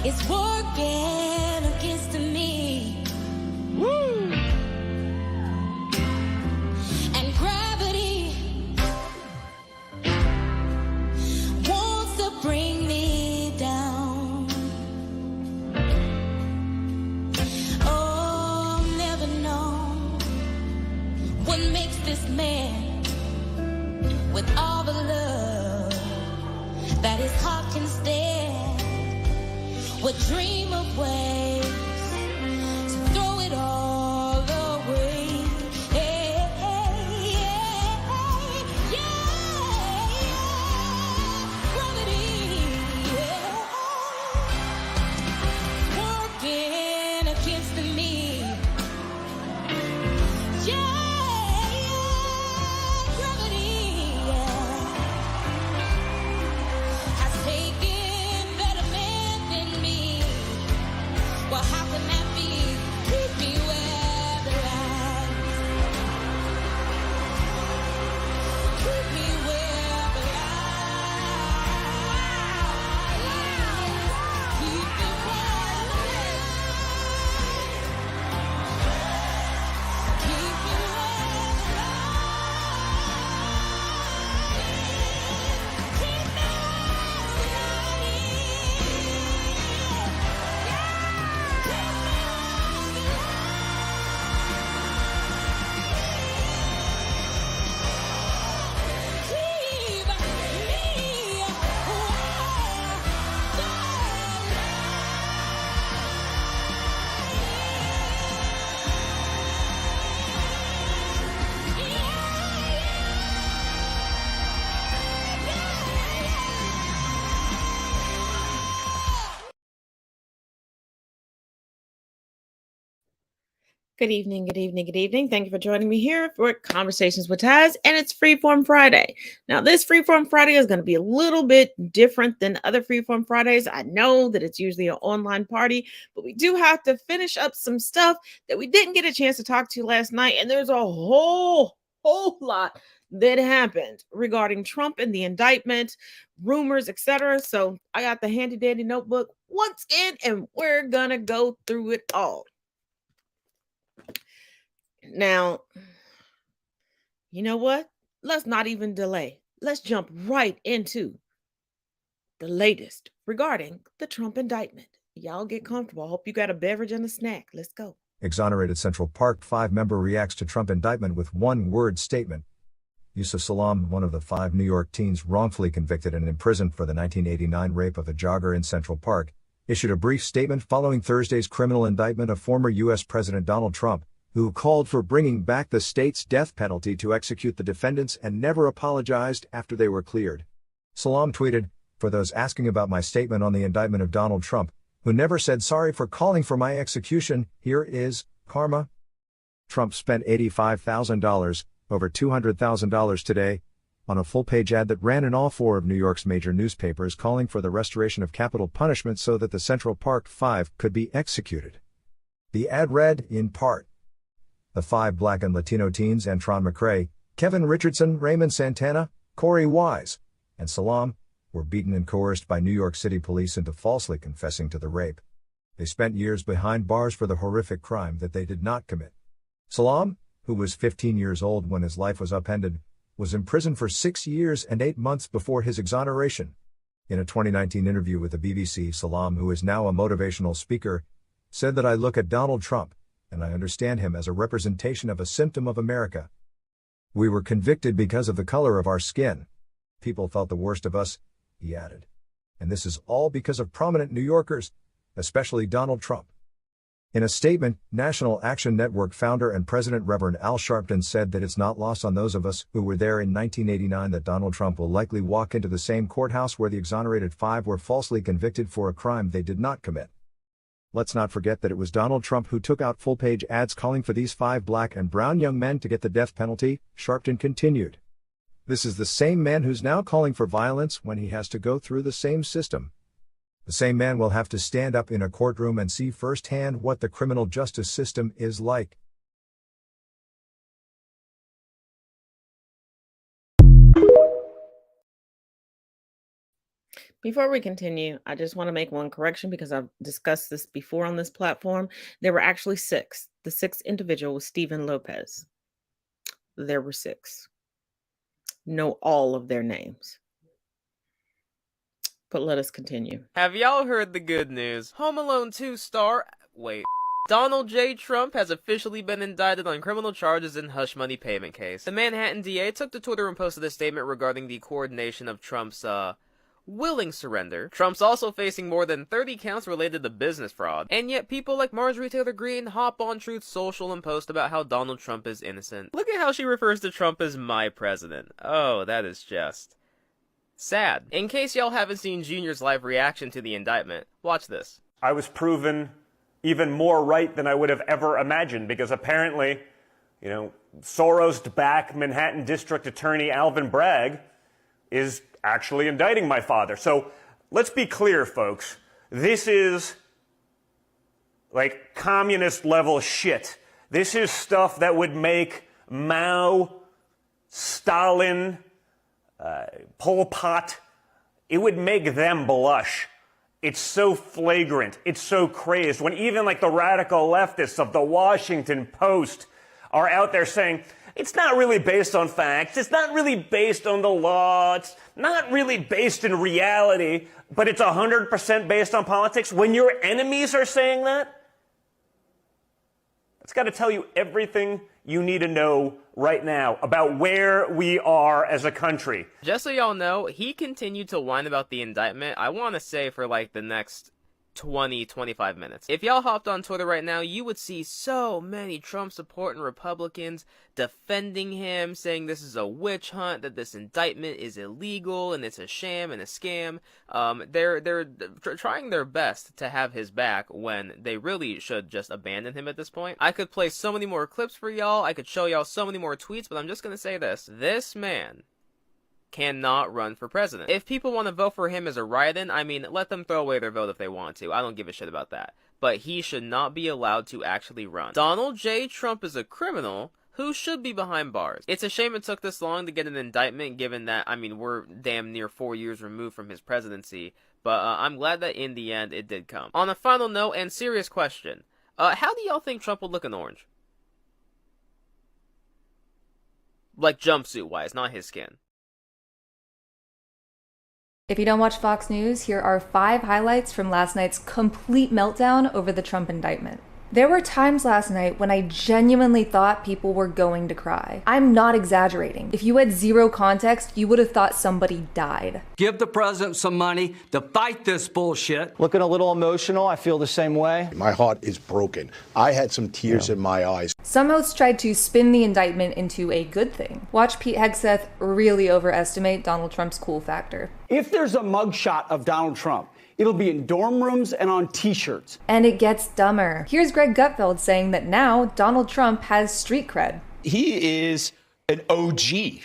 It's working against me. Woo! And gravity wants to bring me down. Oh, never known what makes this man with all the love that his heart can stand. Would dream of ways to throw it all away. Hey, hey, yeah, yeah, gravity, working against me. Yeah, gravity has taken better men than me. Well, how can that be? Keep me where the light. Keep me where the light. Keep me where the light. Keep me where the light. Keep me Good evening, good evening, good evening. Thank you for joining me here for Conversations with Taz, and it's Freeform Friday. Now, this Freeform Friday is going to be a little bit different than other Freeform Fridays. I know that it's usually an online party, but we do have to finish up some stuff that we didn't get a chance to talk to last night, and there's a whole lot that happened regarding Trump and the indictment, rumors, etc. So I got the handy dandy notebook once again, and we're going to go through it all. Now, you know what? Let's not even delay. Let's jump right into the latest regarding the Trump indictment. Y'all get comfortable. I hope you got a beverage and a snack. Let's go. Exonerated Central Park 5 member reacts to Trump indictment with one-word statement. Yusuf Salaam, one of the 5 New York teens wrongfully convicted and imprisoned for the 1989 rape of a jogger in Central Park, issued a brief statement following Thursday's criminal indictment of former U.S. President Donald Trump, who called for bringing back the state's death penalty to execute the defendants and never apologized after they were cleared. Salaam tweeted, "For those asking about my statement on the indictment of Donald Trump, who never said sorry for calling for my execution, here is karma." Trump spent $85,000, over $200,000 today, on a full-page ad that ran in all 4 of New York's major newspapers calling for the restoration of capital punishment so that the Central Park 5 could be executed. The ad read, in part, "The 5 Black and Latino teens Antron McCray, Kevin Richardson, Raymond Santana, Corey Wise, and Salaam were beaten and coerced by New York City police into falsely confessing to the rape. They spent years behind bars for the horrific crime that they did not commit." Salaam, who was 15 years old when his life was upended, was imprisoned for 6 years and 8 months before his exoneration. In a 2019 interview with the BBC, Salaam, who is now a motivational speaker, said that "I look at Donald Trump, and I understand him as a representation of a symptom of America. We were convicted because of the color of our skin. People thought the worst of us," he added. "And this is all because of prominent New Yorkers, especially Donald Trump." In a statement, National Action Network founder and president Reverend Al Sharpton said that it's not lost on those of us who were there in 1989 that Donald Trump will likely walk into the same courthouse where the exonerated 5 were falsely convicted for a crime they did not commit. Let's not forget that it was Donald Trump who took out full-page ads calling for these 5 black and brown young men to get the death penalty, Sharpton continued. This is the same man who's now calling for violence when he has to go through the same system. The same man will have to stand up in a courtroom and see firsthand what the criminal justice system is like. Before we continue, I just want to make one correction because I've discussed this before on this platform. There were actually six. The sixth individual was Stephen Lopez. There were six. Know all of their names. But let us continue. Have y'all heard the good news? Home Alone 2 star... Wait. Donald J. Trump has officially been indicted on criminal charges in hush money payment case. The Manhattan DA took to Twitter and posted a statement regarding the coordination of Trump's, willing surrender. Trump's also facing more than 30 counts related to business fraud. And yet people like Marjorie Taylor Greene hop on Truth Social and post about how Donald Trump is innocent. Look at how she refers to Trump as my president. Oh, that is just... sad. In case y'all haven't seen Junior's live reaction to the indictment, watch this. I was proven even more right than I would have ever imagined because apparently, Soros-backed Manhattan District Attorney Alvin Bragg is actually indicting my father. So let's be clear, folks. This is like communist level shit. This is stuff that would make Mao, Stalin, Pol Pot, it would make them blush. It's so flagrant. It's so crazed. When even like the radical leftists of the Washington Post are out there saying, it's not really based on facts. It's not really based on the law. It's not really based in reality, but it's 100% based on politics. When your enemies are saying that, it's got to tell you everything you need to know right now about where we are as a country. Just so y'all know, he continued to whine about the indictment, I want to say for like the next 20-25 minutes. If y'all hopped on Twitter right now, you would see so many Trump supporting Republicans defending him, saying this is a witch hunt, that this indictment is illegal and it's a sham and a scam. They're trying their best to have his back when they really should just abandon him at this point. I could play so many more clips for y'all, I could show y'all so many more tweets, but I'm just gonna say this. This man cannot run for president. If people want to vote for him as a write-in, I mean, let them throw away their vote if they want to. I don't give a shit about that. But he should not be allowed to actually run. Donald J. Trump is a criminal who should be behind bars. It's a shame it took this long to get an indictment, given that, I mean, we're damn near 4 years removed from his presidency. But I'm glad that in the end it did come. On a final note and serious question, how do y'all think Trump would look in orange? Like jumpsuit-wise, not his skin. If you don't watch Fox News, here are 5 highlights from last night's complete meltdown over the Trump indictment. There were times last night when I genuinely thought people were going to cry. I'm not exaggerating. If you had zero context, you would have thought somebody died. Give the president some money to fight this bullshit. Looking a little emotional. I feel the same way. My heart is broken. I had some tears in my eyes. Some hosts tried to spin the indictment into a good thing. Watch Pete Hegseth really overestimate Donald Trump's cool factor. If there's a mugshot of Donald Trump, it'll be in dorm rooms and on t-shirts. And it gets dumber. Here's Greg Gutfeld saying that now Donald Trump has street cred. He is an OG,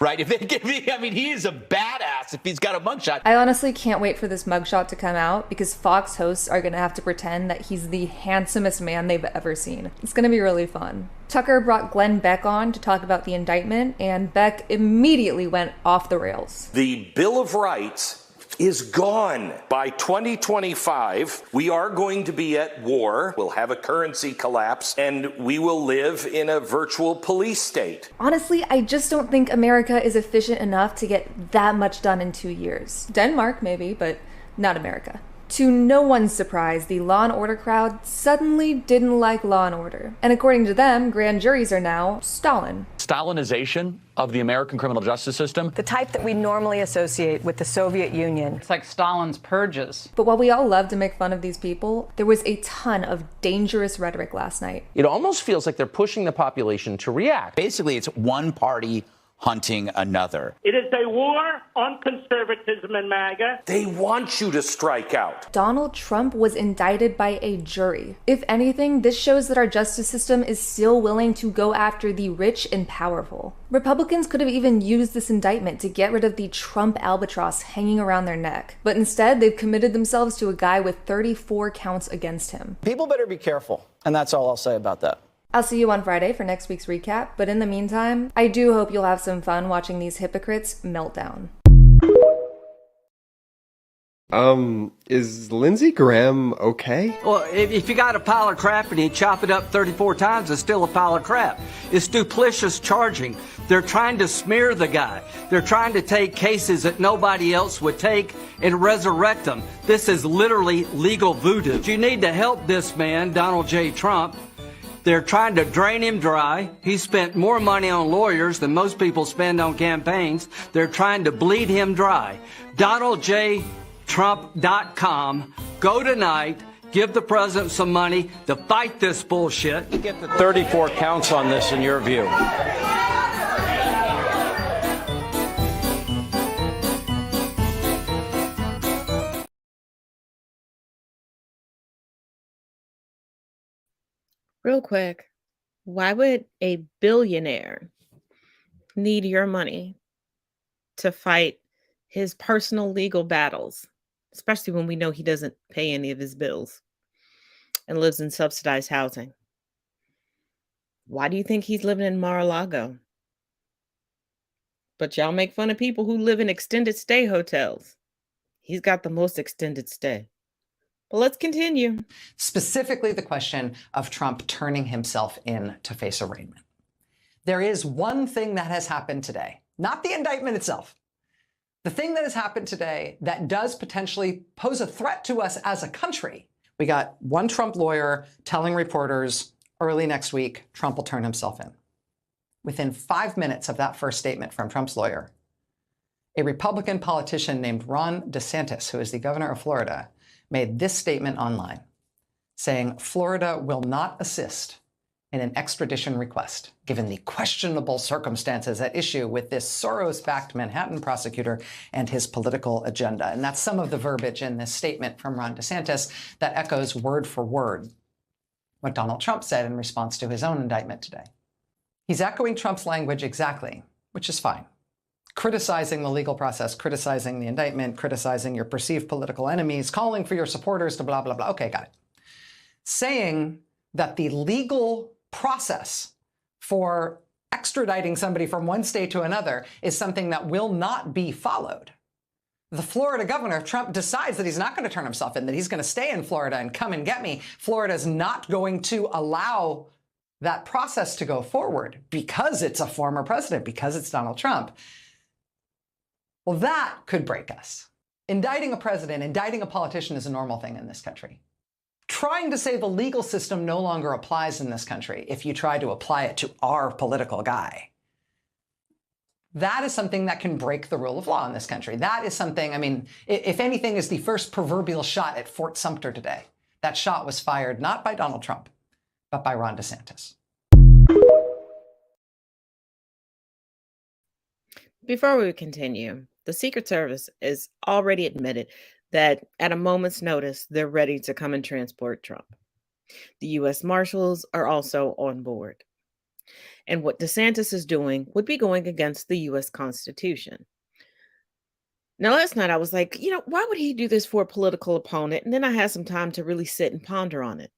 right? If they give me, I mean, he is a badass if he's got a mugshot. I honestly can't wait for this mugshot to come out because Fox hosts are gonna have to pretend that he's the handsomest man they've ever seen. It's gonna be really fun. Tucker brought Glenn Beck on to talk about the indictment, and Beck immediately went off the rails. The Bill of Rights is gone. By 2025, we are going to be at war. We'll have a currency collapse, and we will live in a virtual police state. Honestly, I just don't think America is efficient enough to get that much done in 2 years. Denmark, maybe, but not America. To no one's surprise, the Law and Order crowd suddenly didn't like Law and Order. And according to them, grand juries are now Stalin. Stalinization of the American criminal justice system. The type that we normally associate with the Soviet Union. It's like Stalin's purges. But while we all love to make fun of these people, there was a ton of dangerous rhetoric last night. It almost feels like they're pushing the population to react. Basically, it's one party hunting another. It is a war on conservatism and MAGA. They want you to strike out. Donald Trump was indicted by a jury. If anything, this shows that our justice system is still willing to go after the rich and powerful. Republicans could have even used this indictment to get rid of the Trump albatross hanging around their neck. But instead, they've committed themselves to a guy with 34 counts against him. People better be careful, and that's all I'll say about that. I'll see you on Friday for next week's recap, but in the meantime, I do hope you'll have some fun watching these hypocrites melt down. Is Lindsey Graham okay? Well, if you got a pile of crap and you chop it up 34 times, it's still a pile of crap. It's duplicitous charging. They're trying to smear the guy. They're trying to take cases that nobody else would take and resurrect them. This is literally legal voodoo. You need to help this man, Donald J. Trump. They're trying to drain him dry. He spent more money on lawyers than most people spend on campaigns. They're trying to bleed him dry. DonaldJTrump.com. Go tonight. Give the president some money to fight this bullshit. Get the 34 counts on this in your view. Real quick, why would a billionaire need your money to fight his personal legal battles, especially when we know he doesn't pay any of his bills and lives in subsidized housing? Why do you think he's living in Mar-a-Lago? But y'all make fun of people who live in extended stay hotels. He's got the most extended stay. But let's continue. Specifically, the question of Trump turning himself in to face arraignment. There is one thing that has happened today, not the indictment itself. The thing that has happened today that does potentially pose a threat to us as a country. We got one Trump lawyer telling reporters early next week, Trump will turn himself in. Within 5 minutes of that first statement from Trump's lawyer, a Republican politician named Ron DeSantis, who is the governor of Florida, made this statement online, saying Florida will not assist in an extradition request, given the questionable circumstances at issue with this Soros-backed Manhattan prosecutor and his political agenda. And that's some of the verbiage in this statement from Ron DeSantis that echoes word for word what Donald Trump said in response to his own indictment today. He's echoing Trump's language exactly, which is fine. Criticizing the legal process, criticizing the indictment, criticizing your perceived political enemies, calling for your supporters to blah, blah, blah. Okay, got it. Saying that the legal process for extraditing somebody from one state to another is something that will not be followed. The Florida governor, if Trump decides that he's not going to turn himself in, that he's going to stay in Florida and come and get me, Florida's not going to allow that process to go forward because it's a former president, because it's Donald Trump. Well, that could break us. Indicting a president, indicting a politician is a normal thing in this country. Trying to say the legal system no longer applies in this country if you try to apply it to our political guy, that is something that can break the rule of law in this country. That is something, I mean, if anything is the first proverbial shot at Fort Sumter today, that shot was fired not by Donald Trump, but by Ron DeSantis. Before we continue, the Secret Service has already admitted that at a moment's notice, they're ready to come and transport Trump. The U.S. Marshals are also on board. And what DeSantis is doing would be going against the U.S. Constitution. Now, last night I was like, why would he do this for a political opponent? And then I had some time to really sit and ponder on it.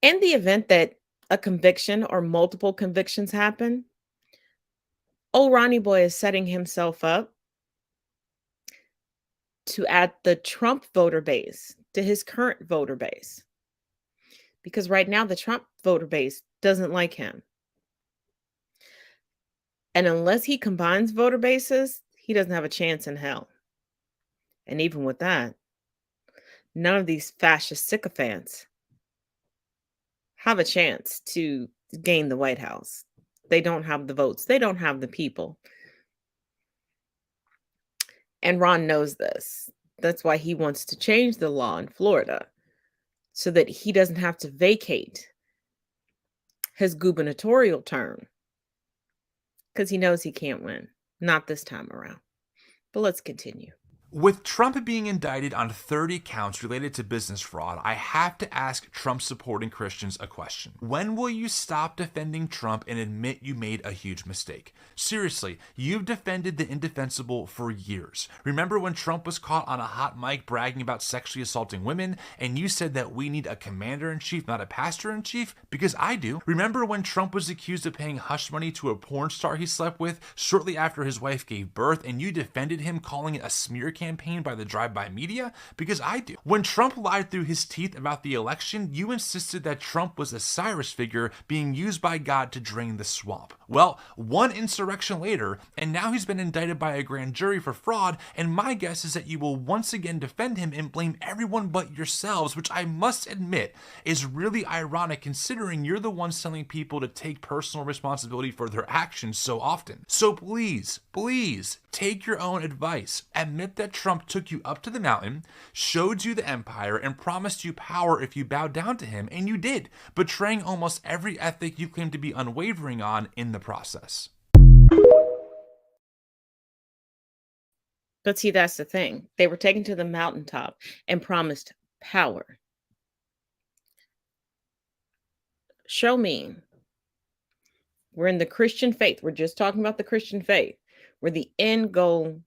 In the event that a conviction or multiple convictions happen, old Ronnie Boy is setting himself up to add the Trump voter base to his current voter base. Because right now the Trump voter base doesn't like him. And unless he combines voter bases, he doesn't have a chance in hell. And even with that, none of these fascist sycophants have a chance to gain the White House. They don't have the votes. They don't have the people. And Ron knows this. That's why he wants to change the law in Florida so that he doesn't have to vacate his gubernatorial term because he knows he can't win. Not this time around. But let's continue. With Trump being indicted on 30 counts related to business fraud, I have to ask Trump-supporting Christians a question. When will you stop defending Trump and admit you made a huge mistake? Seriously, you've defended the indefensible for years. Remember when Trump was caught on a hot mic bragging about sexually assaulting women, and you said that we need a commander-in-chief, not a pastor-in-chief? Because I do. Remember when Trump was accused of paying hush money to a porn star he slept with shortly after his wife gave birth, and you defended him, calling it a smear campaign campaign by the drive-by media? Because I do. When Trump lied through his teeth about the election, you insisted that Trump was a Cyrus figure being used by God to drain the swamp. Well, one insurrection later, and now he's been indicted by a grand jury for fraud, and my guess is that you will once again defend him and blame everyone but yourselves, which I must admit is really ironic considering you're the ones telling people to take personal responsibility for their actions so often. So please, please, take your own advice. Admit that Trump took you up to the mountain, showed you the empire, and promised you power if you bowed down to him, and you did, betraying almost every ethic you claim to be unwavering on in the process. But see, that's the thing. They were taken to the mountaintop and promised power. Show me. We're in the Christian faith. We're just talking about the Christian faith, where the end goal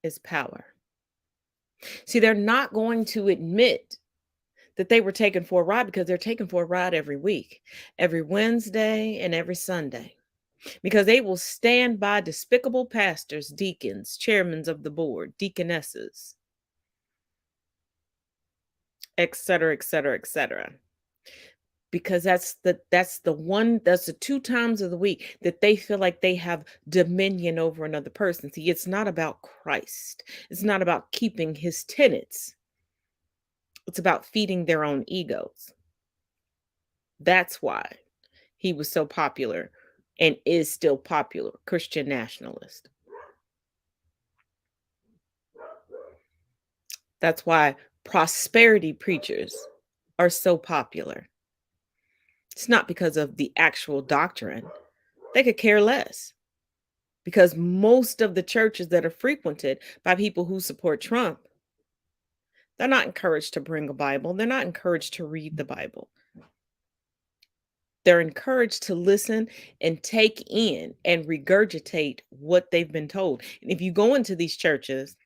is power. See, they're not going to admit that they were taken for a ride because they're taken for a ride every week, every Wednesday and every Sunday, because they will stand by despicable pastors, deacons, chairmen of the board, deaconesses, etc., etc., etc. Because that's the 2 times of the week that they feel like they have dominion over another person. See, it's not about Christ. It's not about keeping his tenets. It's about feeding their own egos. That's why he was so popular and is still popular, Christian nationalist. That's why prosperity preachers are so popular. It's not because of the actual doctrine. They could care less. Because most of the churches that are frequented by people who support Trump, they're not encouraged to bring a Bible. They're not encouraged to read the Bible. They're encouraged to listen and take in and regurgitate what they've been told. And if you go into these churches,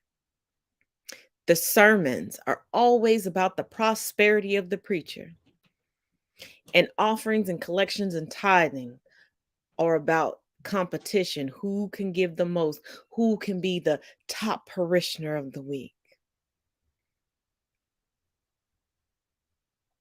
the sermons are always about the prosperity of the preacher. And offerings and collections and tithing are about competition. Who can give the most? Who can be the top parishioner of the week?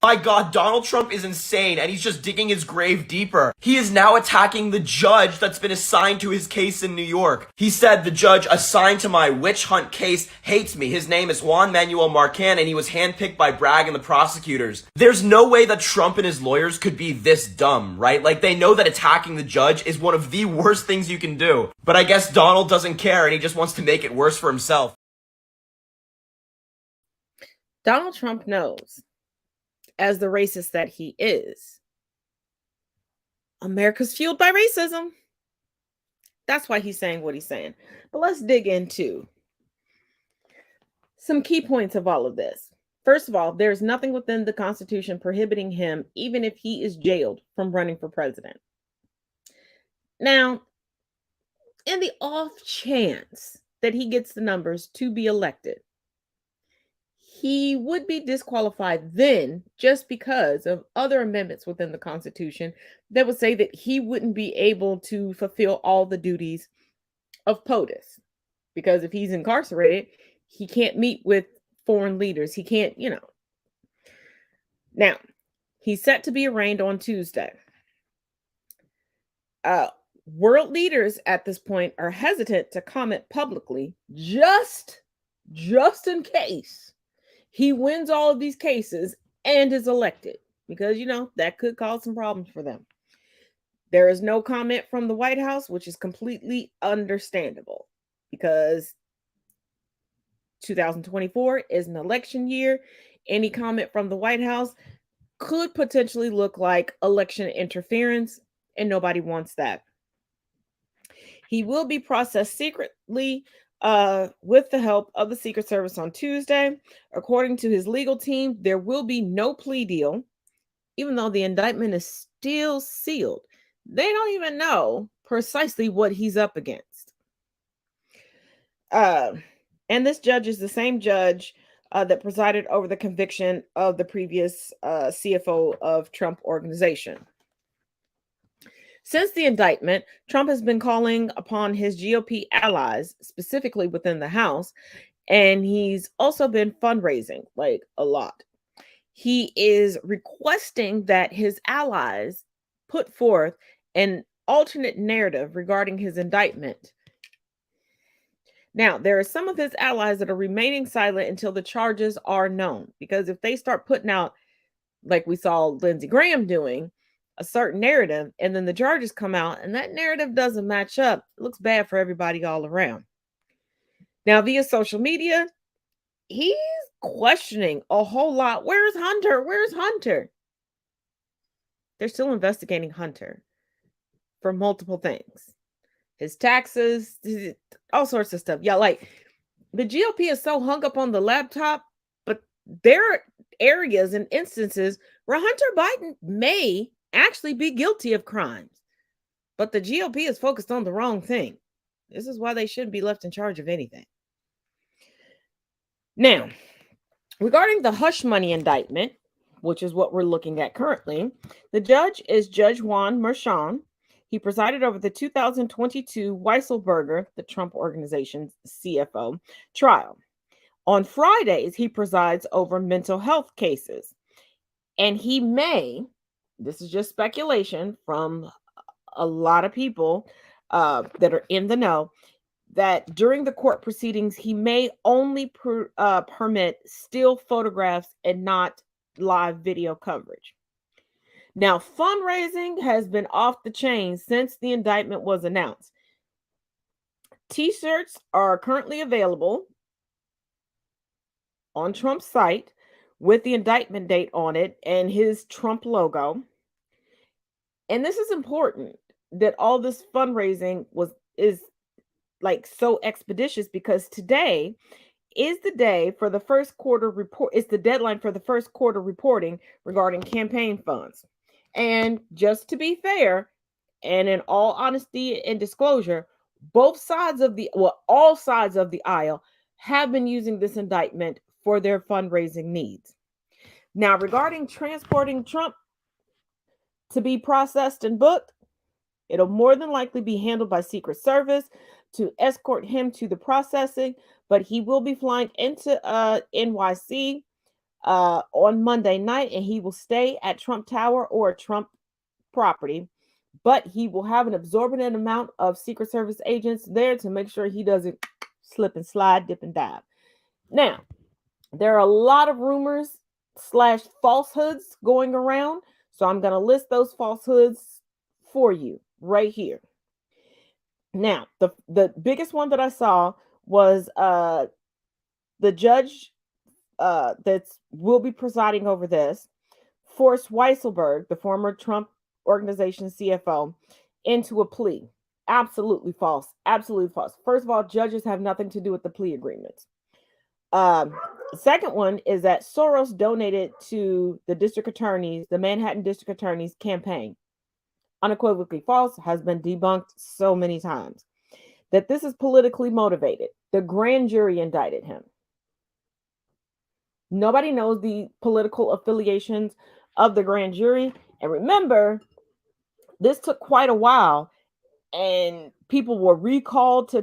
My God, Donald Trump is insane, and he's just digging his grave deeper. He is now attacking the judge that's been assigned to his case in New York. He said the judge assigned to my witch hunt case hates me. His name is Juan Manuel Marcan, and he was handpicked by Bragg and the prosecutors. There's no way that Trump and his lawyers could be this dumb, right? Like, they know that attacking the judge is one of the worst things you can do. But I guess Donald doesn't care, and he just wants to make it worse for himself. Donald Trump knows, as the racist that he is, America's fueled by racism. That's why he's saying what he's saying. But let's dig into some key points of all of this. First of all, there's nothing within the Constitution prohibiting him, even if he is jailed, from running for president. Now, in the off chance that he gets the numbers to be elected, he would be disqualified then just because of other amendments within the Constitution that would say that he wouldn't be able to fulfill all the duties of POTUS. Because if he's incarcerated, he can't meet with foreign leaders. He can't, Now, he's set to be arraigned on Tuesday. World leaders at this point are hesitant to comment publicly just in case he wins all of these cases and is elected, because, that could cause some problems for them. There is no comment from the White House, which is completely understandable because 2024 is an election year. Any comment from the White House could potentially look like election interference, and nobody wants that. He will be processed secretly with the help of the Secret Service on Tuesday. According to his legal team, there will be no plea deal, even though the indictment is still sealed. They don't even know precisely what he's up against. And this judge is the same judge that presided over the conviction of the previous CFO of Trump Organization. Since the indictment, Trump has been calling upon his GOP allies, specifically within the House, And he's also been fundraising like a lot. He is requesting that his allies put forth an alternate narrative regarding his indictment. Now, there are some of his allies that are remaining silent until the charges are known, because if they start putting out, like we saw Lindsey Graham doing, a certain narrative, and then the charges come out and that narrative doesn't match up, it looks bad for everybody all around. Now, via social media, he's questioning a whole lot. Where's Hunter? Where's Hunter? They're still investigating Hunter for multiple things. His taxes, all sorts of stuff. Yeah, like the GOP is so hung up on the laptop, but there are areas and instances where Hunter Biden may actually be guilty of crimes, but the GOP is focused on the wrong thing. This is why they shouldn't be left in charge of anything. Now, regarding the hush money indictment, which is what we're looking at currently, the judge is Judge Juan Merchan. He presided over the 2022 Weisselberger, the Trump Organization's CFO, trial. On Fridays, he presides over mental health cases. And he may, this is just speculation from a lot of people that are in the know, that during the court proceedings, he may only permit still photographs and not live video coverage. Now, fundraising has been off the chain since the indictment was announced. T-shirts are currently available on Trump's site with the indictment date on it and his Trump logo. And this is important that all this fundraising is like so expeditious, because today is the day for the first quarter report. It's the deadline for the first quarter reporting regarding campaign funds. And just to be fair, and in all honesty and disclosure, all sides of the aisle have been using this indictment for their fundraising needs. Now, regarding transporting Trump to be processed and booked, it'll more than likely be handled by Secret Service to escort him to the processing, but he will be flying into NYC on Monday night, and he will stay at Trump Tower or a Trump property, but he will have an exorbitant amount of Secret Service agents there to make sure he doesn't slip and slide, dip and dive. Now, there are a lot of rumors / falsehoods going around, so I'm going to list those falsehoods for you right here. Now, the biggest one that I saw was the judge that will be presiding over this forced Weisselberg, the former Trump Organization CFO, into a plea. Absolutely false. Absolutely false. First of all, judges have nothing to do with the plea agreements. Second one is that Soros donated to the Manhattan District Attorney's campaign. Unequivocally false, has been debunked so many times. That this is politically motivated. The grand jury indicted him. Nobody knows the political affiliations of the grand jury. And remember, this took quite a while, and people were recalled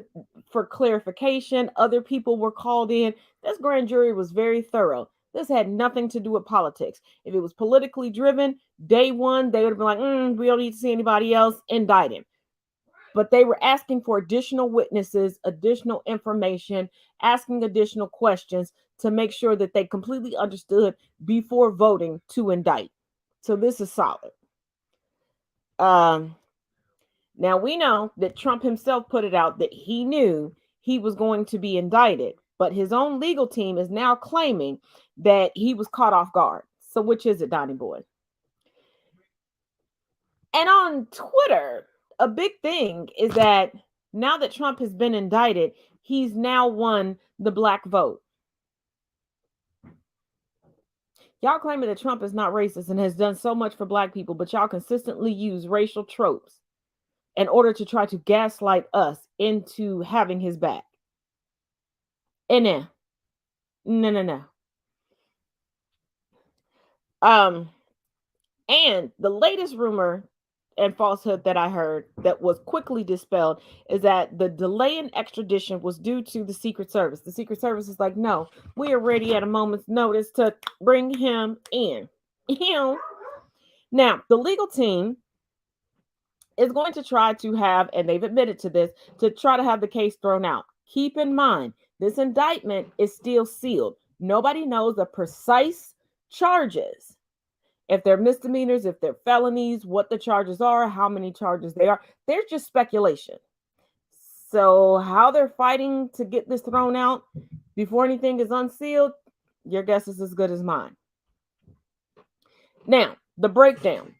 for clarification. Other people were called in. This grand jury was very thorough. This had nothing to do with politics. If it was politically driven, day one, they would have been like, we don't need to see anybody else, indict him. But they were asking for additional witnesses, additional information, asking additional questions to make sure that they completely understood before voting to indict. So this is solid. Now, we know that Trump himself put it out that he knew he was going to be indicted, but his own legal team is now claiming that he was caught off guard. So which is it, Donnie Boy? And on Twitter, a big thing is that now that Trump has been indicted, he's now won the black vote. Y'all claiming that Trump is not racist and has done so much for black people, but y'all consistently use racial tropes in order to try to gaslight us into having his back. And no. And the latest rumor, and falsehood that I heard that was quickly dispelled is that the delay in extradition was due to the Secret Service. The Secret Service is like, no, we are ready at a moment's notice to bring him in. Now, the legal team is going to try to have, and they've admitted to this, to try to have the case thrown out. Keep in mind, this indictment is still sealed. Nobody knows the precise charges. If they're misdemeanors, if they're felonies, what the charges are, how many charges they are. There's just speculation. So how they're fighting to get this thrown out before anything is unsealed, your guess is as good as mine. Now, the breakdown.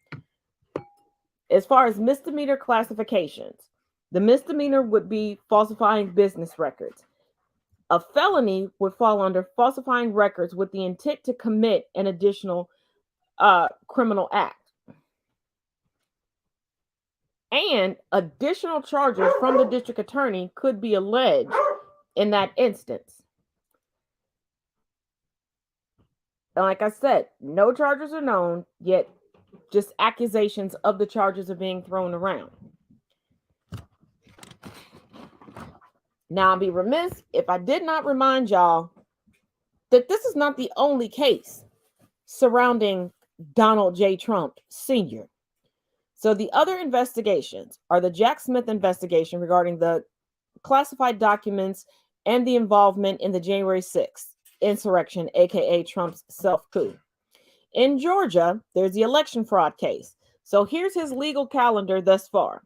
As far as misdemeanor classifications, the misdemeanor would be falsifying business records. A felony would fall under falsifying records with the intent to commit an additional criminal act. And additional charges from the district attorney could be alleged in that instance. And like I said, no charges are known, yet just accusations of the charges are being thrown around. Now, I'll be remiss if I did not remind y'all that this is not the only case surrounding Donald J. Trump Sr. So the other investigations are the Jack Smith investigation regarding the classified documents and the involvement in the January 6th insurrection, aka Trump's self-coup. In Georgia, there's the election fraud case. So here's his legal calendar thus far.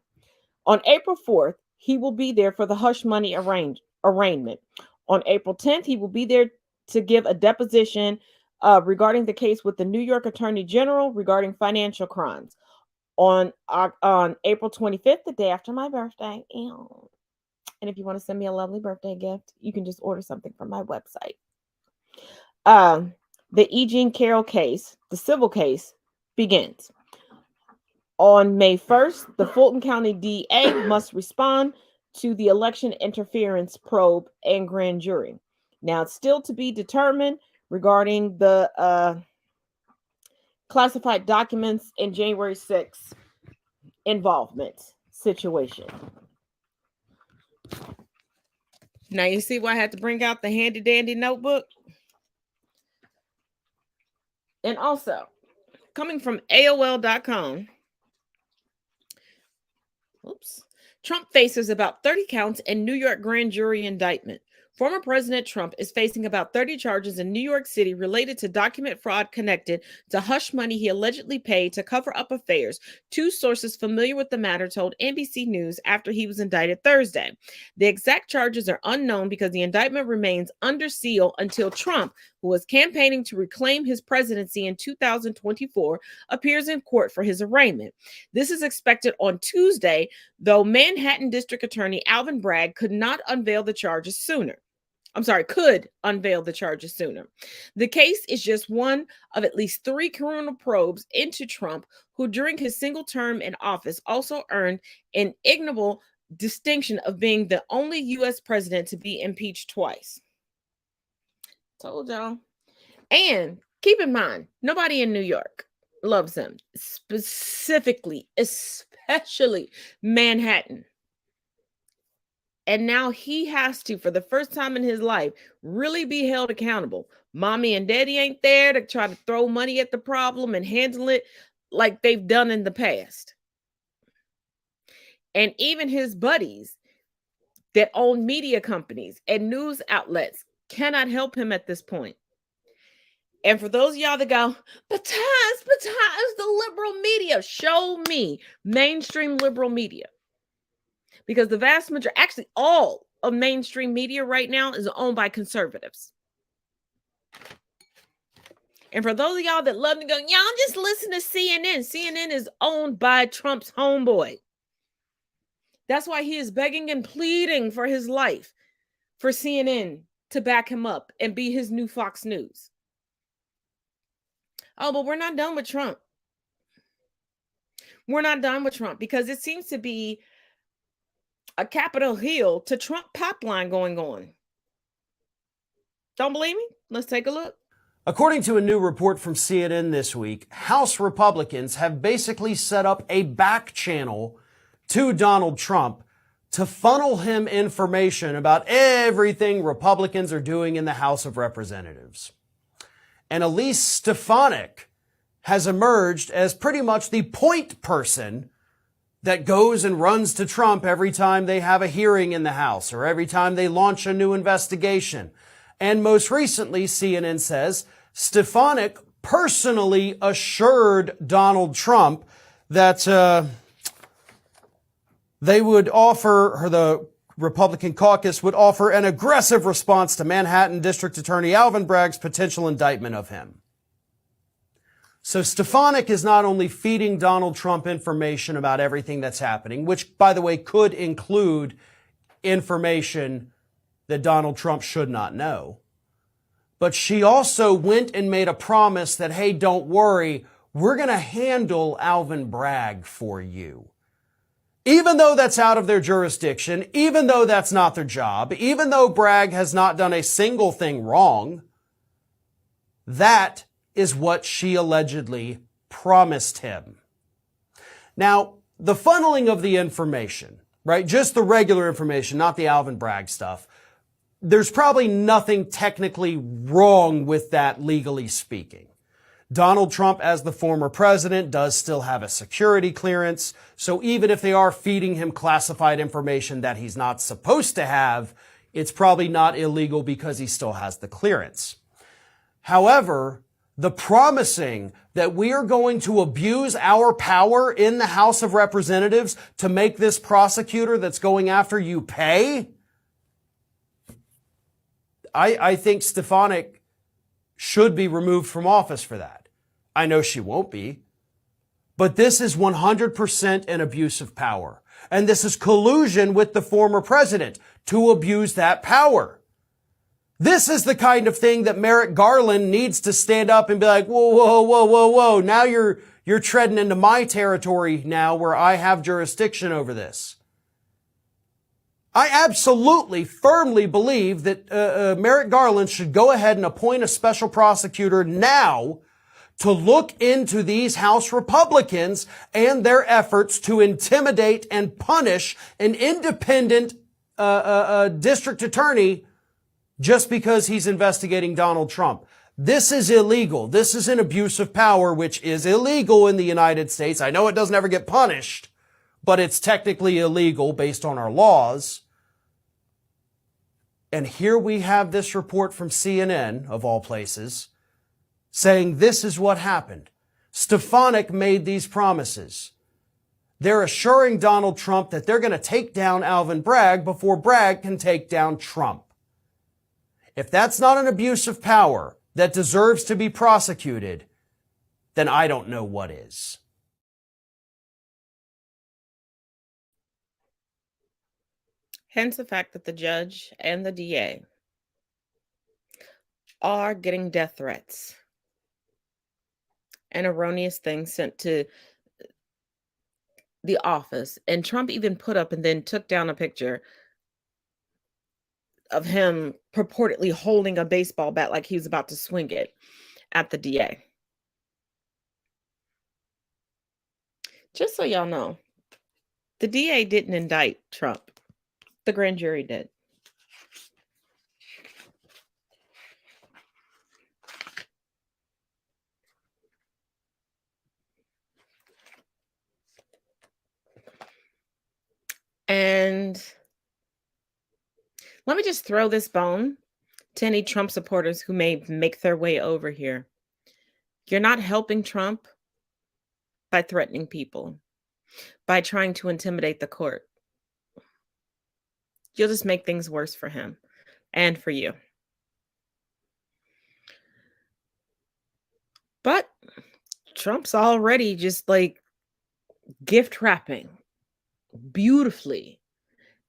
On April 4th, he will be there for the hush money arraignment. On April 10th, he will be there to give a deposition regarding the case with the New York Attorney General regarding financial crimes. On April 25th, the day after my birthday. And if you want to send me a lovely birthday gift, you can just order something from my website. The E. Jean Carroll case, the civil case, begins. On May 1st, the Fulton County DA must respond to the election interference probe and grand jury. Now, it's still to be determined regarding the classified documents in January 6th involvement situation. Now, you see why I had to bring out the handy dandy notebook? And also, coming from AOL.com, Trump faces about 30 counts in New York grand jury indictment. Former President Trump is facing about 30 charges in New York City related to document fraud connected to hush money he allegedly paid to cover up affairs. Two sources familiar with the matter told NBC News after he was indicted Thursday. The exact charges are unknown because the indictment remains under seal until Trump, who was campaigning to reclaim his presidency in 2024, appears in court for his arraignment. This is expected on Tuesday, though Manhattan District Attorney Alvin Bragg could unveil the charges sooner. The case is just one of at least 3 criminal probes into Trump, who during his single term in office also earned an ignoble distinction of being the only U.S. president to be impeached twice. Told y'all. And keep in mind, nobody in New York loves him, especially Manhattan. And now he has to, for the first time in his life, really be held accountable. Mommy and daddy ain't there to try to throw money at the problem and handle it like they've done in the past. And even his buddies that own media companies and news outlets cannot help him at this point. And for those of y'all that go, but the liberal media, show me mainstream liberal media. Because the vast majority, actually all of mainstream media right now is owned by conservatives. And for those of y'all that love to go, y'all just listen to CNN. CNN is owned by Trump's homeboy. That's why he is begging and pleading for his life for CNN to back him up and be his new Fox News. Oh, but we're not done with Trump. We're not done with Trump because it seems to be a Capitol Hill to Trump pipeline going on. Don't believe me? Let's take a look. According to a new report from CNN this week, House Republicans have basically set up a back channel to Donald Trump to funnel him information about everything Republicans are doing in the House of Representatives. And Elise Stefanik has emerged as pretty much the point person that goes and runs to Trump every time they have a hearing in the House or every time they launch a new investigation. And most recently, CNN says, Stefanik personally assured Donald Trump that they would offer, or the Republican caucus would offer an aggressive response to Manhattan District Attorney Alvin Bragg's potential indictment of him. So Stefanik is not only feeding Donald Trump information about everything that's happening, which, by the way, could include information that Donald Trump should not know, but she also went and made a promise that, hey, don't worry, we're going to handle Alvin Bragg for you. Even though that's out of their jurisdiction, even though that's not their job, even though Bragg has not done a single thing wrong, that is what she allegedly promised him. Now, the funneling of the information, right? Just the regular information, not the Alvin Bragg stuff. There's probably nothing technically wrong with that, legally speaking. Donald Trump, as the former president, does still have a security clearance. So even if they are feeding him classified information that he's not supposed to have, it's probably not illegal because he still has the clearance. However, the promising that we are going to abuse our power in the House of Representatives to make this prosecutor that's going after you pay, I think Stefanik should be removed from office for that. I know she won't be, but this is 100% an abuse of power. And this is collusion with the former president to abuse that power. This is the kind of thing that Merrick Garland needs to stand up and be like, whoa, whoa, whoa, whoa, whoa. Now you're treading into my territory now where I have jurisdiction over this. I absolutely firmly believe that Merrick Garland should go ahead and appoint a special prosecutor now to look into these House Republicans and their efforts to intimidate and punish an independent district attorney just because he's investigating Donald Trump. This is illegal. This is an abuse of power, which is illegal in the United States. I know it doesn't ever get punished, but it's technically illegal based on our laws. And here we have this report from CNN, of all places, saying this is what happened. Stefanik made these promises. They're assuring Donald Trump that they're going to take down Alvin Bragg before Bragg can take down Trump. If that's not an abuse of power that deserves to be prosecuted, then I don't know what is. Hence the fact that the judge and the DA are getting death threats and erroneous things sent to the office. And Trump even put up and then took down a picture of him purportedly holding a baseball bat like he was about to swing it at the DA. Just so y'all know, the DA didn't indict Trump. The grand jury did. And let me just throw this bone to any Trump supporters who may make their way over here. You're not helping Trump by threatening people, by trying to intimidate the court. You'll just make things worse for him and for you. But Trump's already just like gift wrapping beautifully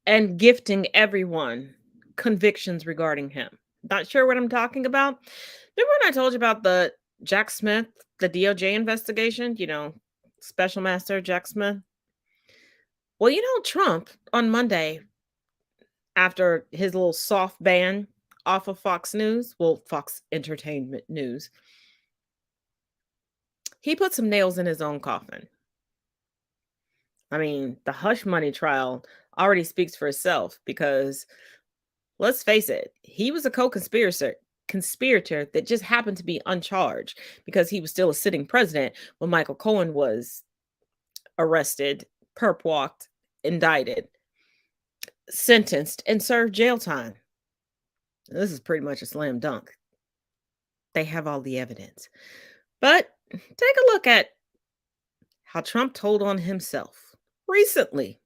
and gifting everyone convictions regarding him. Not sure what I'm talking about? Remember when I told you about the Jack Smith, the DOJ investigation? You know, Special Master Jack Smith? Well, you know, Trump on Monday, after his little soft ban off of Fox News, well, Fox Entertainment News, he put some nails in his own coffin. I mean, the hush money trial already speaks for itself because let's face it, he was a conspirator that just happened to be uncharged because he was still a sitting president when Michael Cohen was arrested, perp walked, indicted, sentenced, and served jail time. This is pretty much a slam dunk. They have all the evidence. But take a look at how Trump told on himself recently.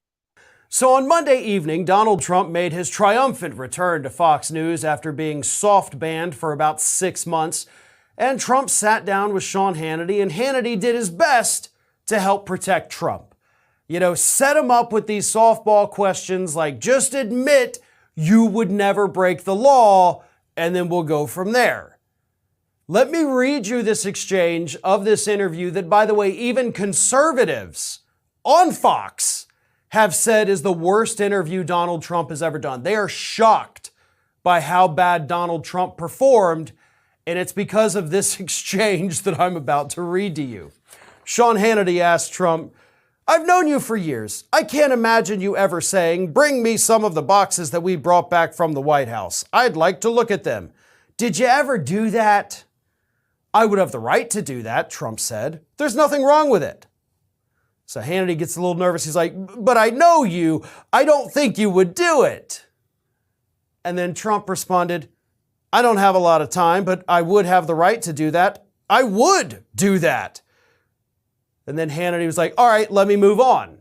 So on Monday evening, Donald Trump made his triumphant return to Fox News after being soft banned for about 6 months. And Trump sat down with Sean Hannity, and Hannity did his best to help protect Trump. You know, set him up with these softball questions like, just admit you would never break the law, and then we'll go from there. Let me read you this exchange of this interview that, by the way, even conservatives on Fox have said is the worst interview Donald Trump has ever done. They are shocked by how bad Donald Trump performed, and it's because of this exchange that I'm about to read to you. Sean Hannity asked Trump, "I've known you for years. I can't imagine you ever saying, 'Bring me some of the boxes that we brought back from the White House. I'd like to look at them.' Did you ever do that?" "I would have the right to do that," Trump said. "There's nothing wrong with it." So Hannity gets a little nervous. He's like, "But I know you. I don't think you would do it." And then Trump responded, "I don't have a lot of time, but I would have the right to do that. I would do that." And then Hannity was like, "All right, let me move on."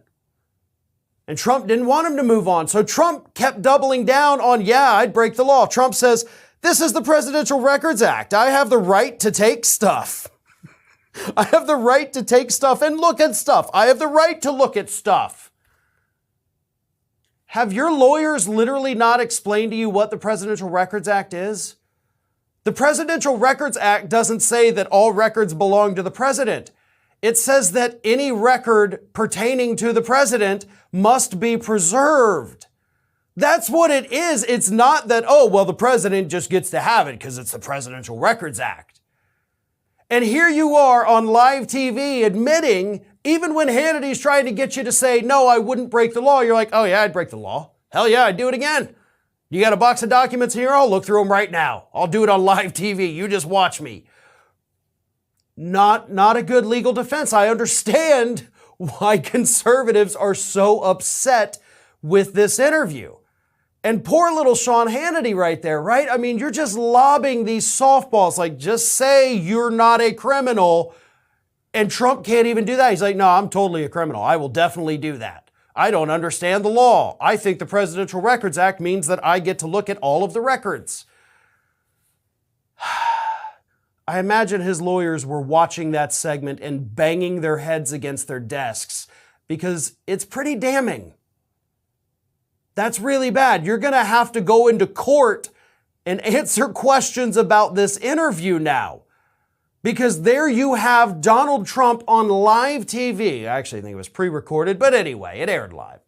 And Trump didn't want him to move on. So Trump kept doubling down on, "Yeah, I'd break the law." Trump says, "This is the Presidential Records Act. I have the right to take stuff. I have the right to take stuff and look at stuff. I have the right to look at stuff." Have your lawyers literally not explained to you what the Presidential Records Act is? The Presidential Records Act doesn't say that all records belong to the president. It says that any record pertaining to the president must be preserved. That's what it is. It's not that, oh, well, the president just gets to have it because it's the Presidential Records Act. And here you are on live TV admitting, even when Hannity's trying to get you to say, "No, I wouldn't break the law," you're like, "Oh yeah, I'd break the law. Hell yeah, I'd do it again. You got a box of documents here? I'll look through them right now. I'll do it on live TV. You just watch me." Not a good legal defense. I understand why conservatives are so upset with this interview. And poor little Sean Hannity right there, right? I mean, you're just lobbing these softballs, like, just say you're not a criminal. And Trump can't even do that. He's like, "No, I'm totally a criminal. I will definitely do that. I don't understand the law. I think the Presidential Records Act means that I get to look at all of the records." I imagine his lawyers were watching that segment and banging their heads against their desks because it's pretty damning. That's really bad. You're going to have to go into court and answer questions about this interview now. Because there you have Donald Trump on live TV. I actually think it was pre-recorded, but anyway, it aired live.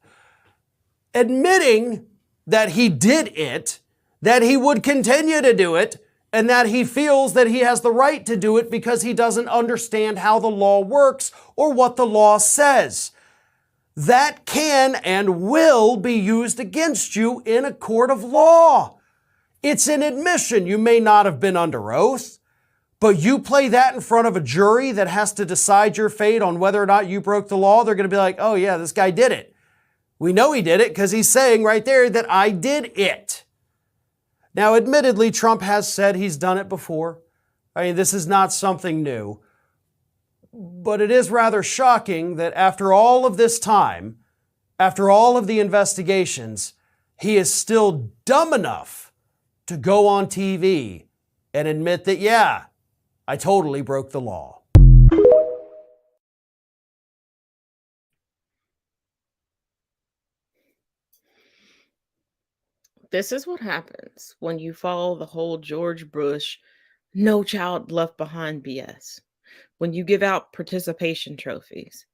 Admitting that he did it, that he would continue to do it, and that he feels that he has the right to do it because he doesn't understand how the law works or what the law says. That can and will be used against you in a court of law. It's an admission. You may not have been under oath, but you play that in front of a jury that has to decide your fate on whether or not you broke the law. They're going to be like, "Oh yeah, this guy did it. We know he did it because he's saying right there that I did it." Now, admittedly, Trump has said he's done it before. I mean, this is not something new. But it is rather shocking that after all of this time, after all of the investigations, he is still dumb enough to go on TV and admit that, "Yeah, I totally broke the law." This is what happens when you follow the whole George Bush, no child left behind BS. When you give out participation trophies.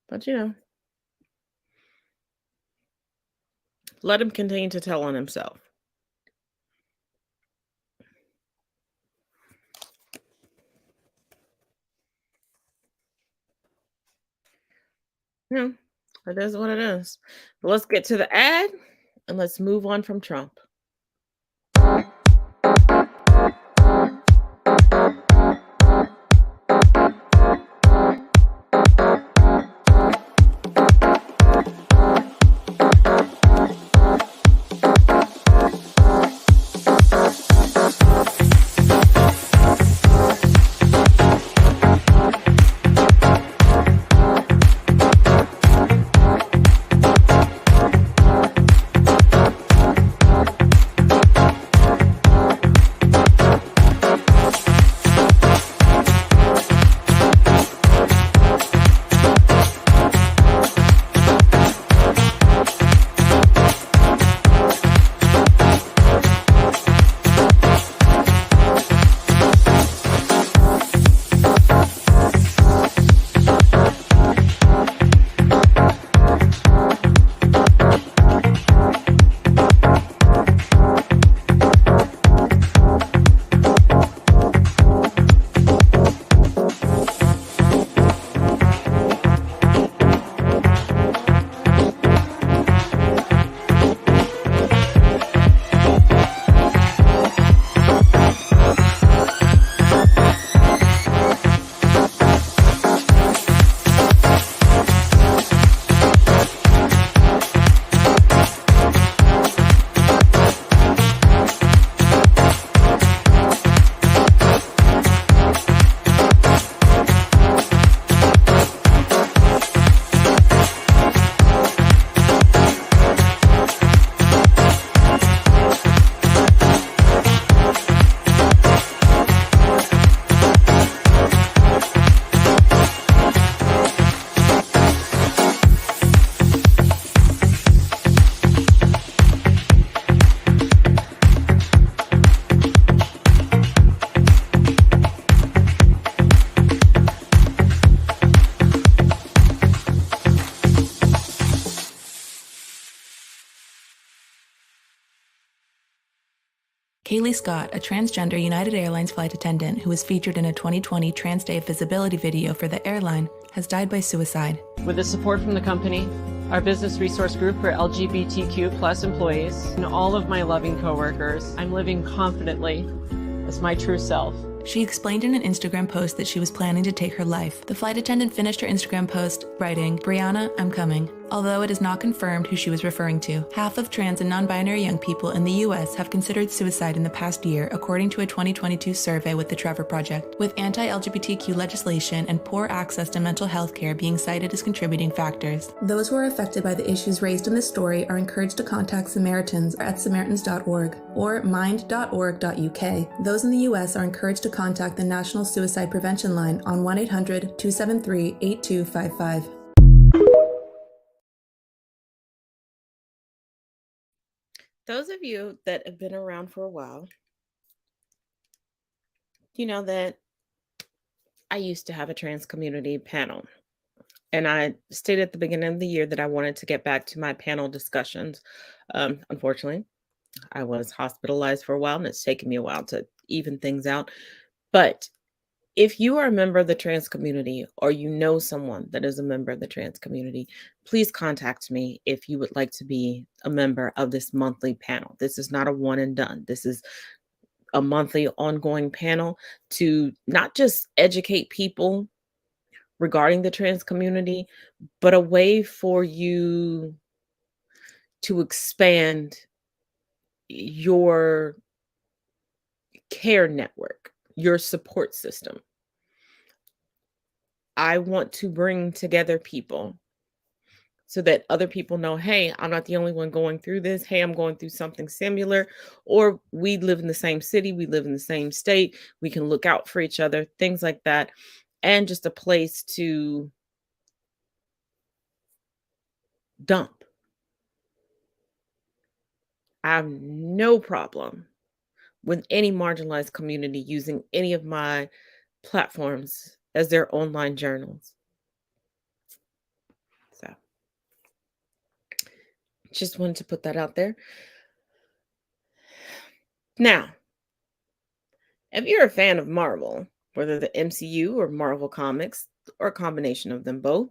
But Let him continue to tell on himself. Yeah, it is what it is. But let's get to the ad and let's move on from Trump. Kaylee Scott, a transgender United Airlines flight attendant who was featured in a 2020 Trans Day of Visibility video for the airline, has died by suicide. With the support from the company, our business resource group for LGBTQ plus employees, and all of my loving coworkers, I'm living confidently as my true self. She explained in an Instagram post that she was planning to take her life. The flight attendant finished her Instagram post writing, "Brianna, I'm coming," although it is not confirmed who she was referring to. Half of trans and non-binary young people in the U.S. have considered suicide in the past year, according to a 2022 survey with the Trevor Project, with anti-LGBTQ legislation and poor access to mental health care being cited as contributing factors. Those who are affected by the issues raised in this story are encouraged to contact Samaritans at samaritans.org or mind.org.uk. Those in the U.S. are encouraged to contact the National Suicide Prevention Line on 1-800-273-8255. Those of you that have been around for a while, you know that I used to have a trans community panel. And I stated at the beginning of the year that I wanted to get back to my panel discussions. Unfortunately, I was hospitalized for a while, and it's taken me a while to even things out. But if you are a member of the trans community, or you know someone that is a member of the trans community, please contact me if you would like to be a member of this monthly panel. This is not a one and done. This is a monthly ongoing panel to not just educate people regarding the trans community, but a way for you to expand your care network, your support system. I want to bring together people so that other people know, hey, I'm not the only one going through this. Hey, I'm going through something similar. Or we live in the same city, we live in the same state. We can look out for each other, things like that. And just a place to dump. I have no problem with any marginalized community using any of my platforms as their online journals. So, Just wanted to put that out there. Now, if you're a fan of Marvel, whether the MCU or Marvel Comics, or a combination of them both,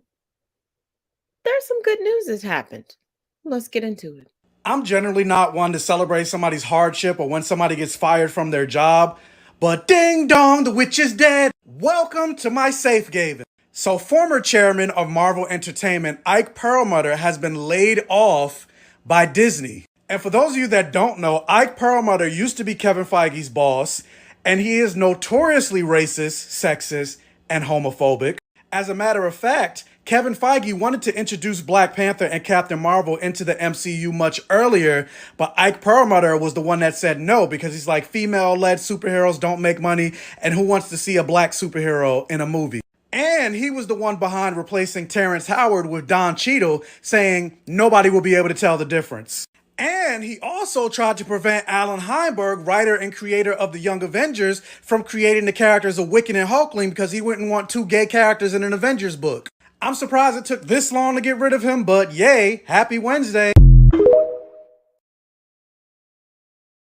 there's some good news that's happened. Let's get into it. I'm generally not one to celebrate somebody's hardship or when somebody gets fired from their job, but ding dong, the witch is dead. Welcome to my safe haven. So former chairman of Marvel Entertainment, Ike Perlmutter, has been laid off by Disney. And for those of you that don't know, Ike Perlmutter used to be Kevin Feige's boss, and he is notoriously racist, sexist, and homophobic. As a matter of fact, Kevin Feige wanted to introduce Black Panther and Captain Marvel into the MCU much earlier, but Ike Perlmutter was the one that said no because he's like, female-led superheroes don't make money, and who wants to see a black superhero in a movie? And he was the one behind replacing Terrence Howard with Don Cheadle, saying nobody will be able to tell the difference. And he also tried to prevent Alan Heinberg, writer and creator of the Young Avengers, from creating the characters of Wiccan and Hulkling because he wouldn't want two gay characters in an Avengers book. I'm surprised it took this long to get rid of him, but yay, happy Wednesday.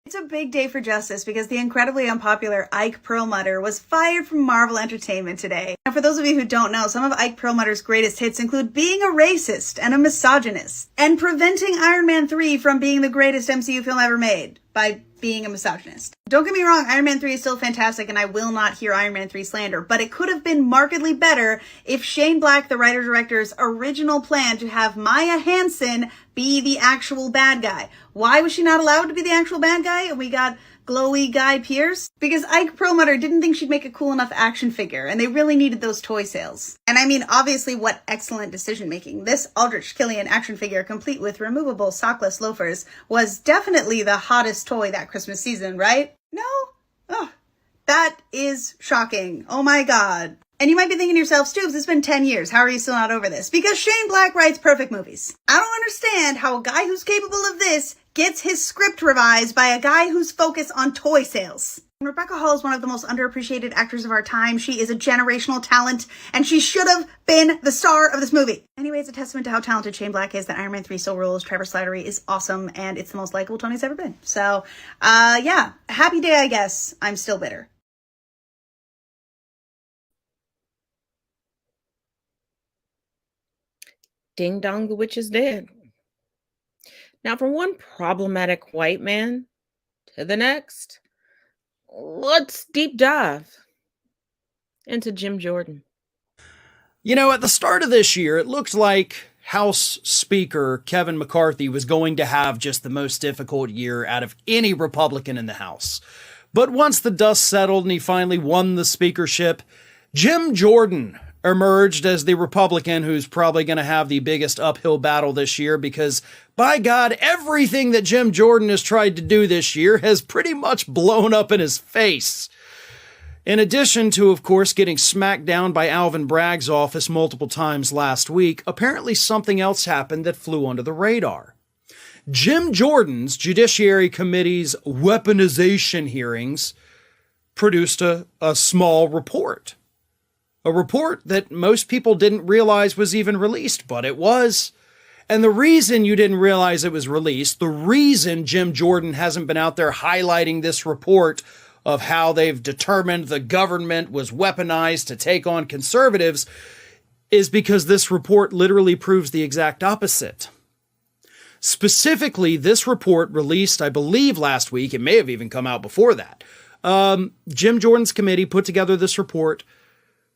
It's a big day for justice because the incredibly unpopular Ike Perlmutter was fired from Marvel Entertainment today. Now, for those of you who don't know, some of Ike Perlmutter's greatest hits include being a racist and a misogynist and preventing Iron Man 3 from being the greatest MCU film ever made by being a misogynist. Don't get me wrong, Iron Man 3 is still fantastic and I will not hear Iron Man 3 slander, but it could have been markedly better if Shane Black, the writer-director's original plan to have Maya Hansen be the actual bad guy. Why was she not allowed to be the actual bad guy? And we got glowy Guy Pearce? Because Ike Perlmutter didn't think she'd make a cool enough action figure, and they really needed those toy sales. And I mean, obviously, what excellent decision making. This Aldrich Killian action figure, complete with removable sockless loafers, was definitely the hottest toy that Christmas season, right? No? Oh, that is shocking. Oh my god. And you might be thinking to yourself, Stoops, it's been 10 years. How are you still not over this? Because Shane Black writes perfect movies. I don't understand how a guy who's capable of this gets his script revised by a guy who's focused on toy sales. Rebecca Hall is one of the most underappreciated actors of our time. She is a generational talent, and she should have been the star of this movie. Anyway, it's a testament to how talented Shane Black is that Iron Man 3 still rules. Trevor Slattery is awesome, and it's the most likable Tony's ever been. So, yeah, happy day, I guess. I'm still bitter. Ding dong, the witch is dead. Now, from one problematic white man to the next, let's deep dive into Jim Jordan. You know, at the start of this year, it looked like House Speaker Kevin McCarthy was going to have just the most difficult year out of any Republican in the House. But once the dust settled and he finally won the speakership, Jim Jordan emerged as the Republican who's probably going to have the biggest uphill battle this year because, by God, everything that Jim Jordan has tried to do this year has pretty much blown up in his face. In addition to, of course, getting smacked down by Alvin Bragg's office multiple times last week, apparently something else happened that flew under the radar. Jim Jordan's Judiciary Committee's weaponization hearings produced a small report. A report that most people didn't realize was even released, but it was. And the reason you didn't realize it was released, the reason Jim Jordan hasn't been out there highlighting this report of how they've determined the government was weaponized to take on conservatives, is because this report literally proves the exact opposite. Specifically, this report released, I believe, last week, it may have even come out before that. Jim Jordan's committee put together this report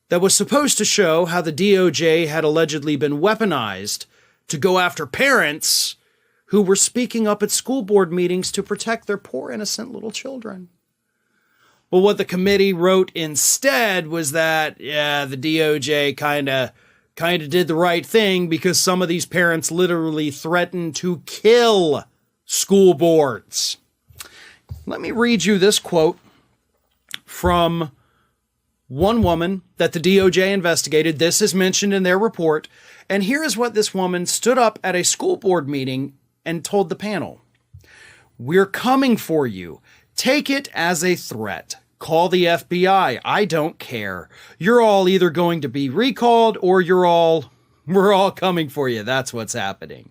that was supposed to show how the DOJ had allegedly been weaponized to go after parents who were speaking up at school board meetings to protect their poor, innocent little children. Well, what the committee wrote instead was that, yeah, the DOJ kind of did the right thing because some of these parents literally threatened to kill school boards. Let me read you this quote from one woman that the DOJ investigated. This is mentioned in their report. And here is what this woman stood up at a school board meeting and told the panel. "We're coming for you. Take it as a threat. Call the FBI. I don't care. You're all either going to be recalled or we're all coming for you. That's what's happening."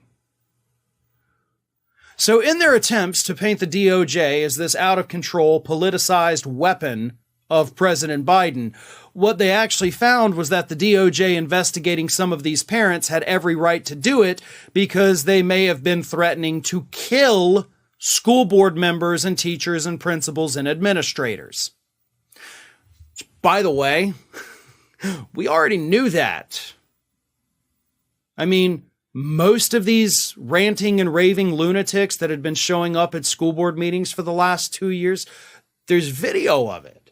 So in their attempts to paint the DOJ as this out-of-control, politicized weapon of President Biden, what they actually found was that the DOJ investigating some of these parents had every right to do it because they may have been threatening to kill school board members and teachers and principals and administrators. By the way, we already knew that. I mean, most of these ranting and raving lunatics that had been showing up at school board meetings for the last 2 years, there's video of it.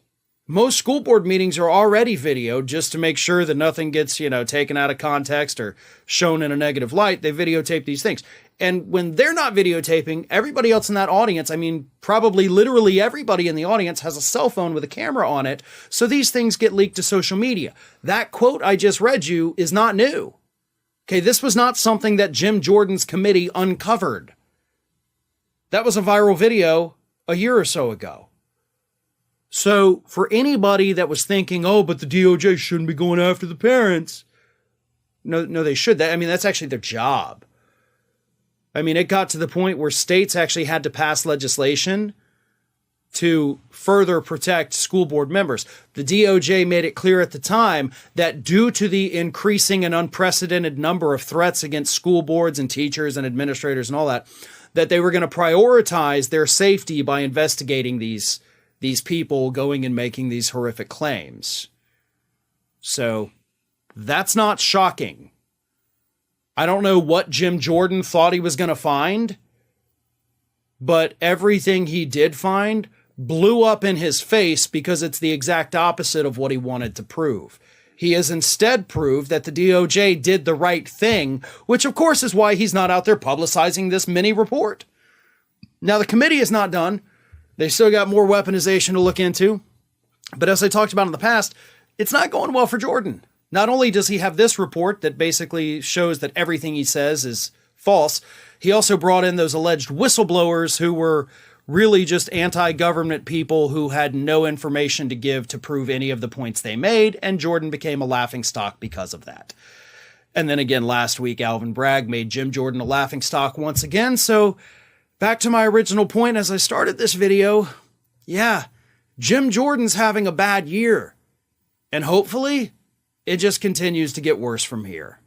Most school board meetings are already videoed just to make sure that nothing gets, taken out of context or shown in a negative light. They videotape these things. And when they're not videotaping, everybody else in that audience, probably literally everybody in the audience has a cell phone with a camera on it. So these things get leaked to social media. That quote I just read you is not new. Okay, this was not something that Jim Jordan's committee uncovered. That was a viral video a year or so ago. So for anybody that was thinking, oh, but the DOJ shouldn't be going after the parents. No, they should. That's actually their job. It got to the point where states actually had to pass legislation to further protect school board members. The DOJ made it clear at the time that due to the increasing and unprecedented number of threats against school boards and teachers and administrators and all that they were going to prioritize their safety by investigating these people going and making these horrific claims. So that's not shocking. I don't know what Jim Jordan thought he was going to find, but everything he did find blew up in his face because it's the exact opposite of what he wanted to prove. He has instead proved that the DOJ did the right thing, which of course is why he's not out there publicizing this mini report. Now, the committee is not done. They still got more weaponization to look into. But as I talked about in the past, it's not going well for Jordan. Not only does he have this report that basically shows that everything he says is false, he also brought in those alleged whistleblowers who were really just anti-government people who had no information to give to prove any of the points they made, and Jordan became a laughingstock because of that. And then again, last week, Alvin Bragg made Jim Jordan a laughingstock once again, so back to my original point as I started this video, yeah, Jim Jordan's having a bad year. And hopefully, it just continues to get worse from here.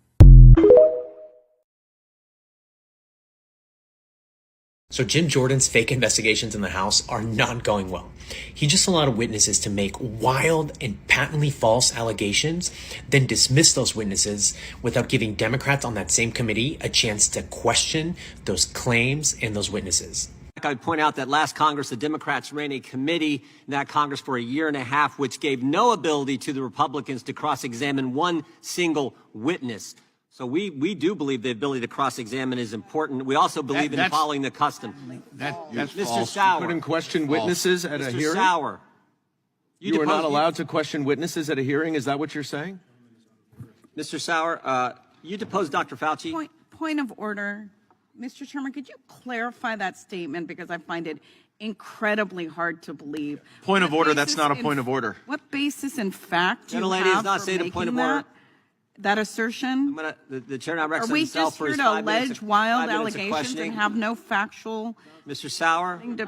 So Jim Jordan's fake investigations in the House are not going well. He just allowed witnesses to make wild and patently false allegations, then dismiss those witnesses without giving Democrats on that same committee a chance to question those claims and those witnesses. I would point out that last Congress, the Democrats ran a committee in that Congress for a year and a half, which gave no ability to the Republicans to cross-examine one single witness. So we do believe the ability to cross-examine is important. We also believe in following the custom. That's Mr. false. Sauer. You couldn't question witnesses at a Mr. hearing? Sauer. You are not allowed to question witnesses at a hearing? Is that what you're saying? Mr. Sauer, you deposed Dr. Fauci. Point of order. Mr. Chairman, could you clarify that statement because I find it incredibly hard to believe. Point of order, that's not a point of order. What basis in fact do you Gentlelady have has not for stated a making point of that? order. That assertion? The chair now rests Are we himself just for here his to 5 minutes allege of- wild 5 minutes of allegations questioning. and have no factual Mr. Sauer, thing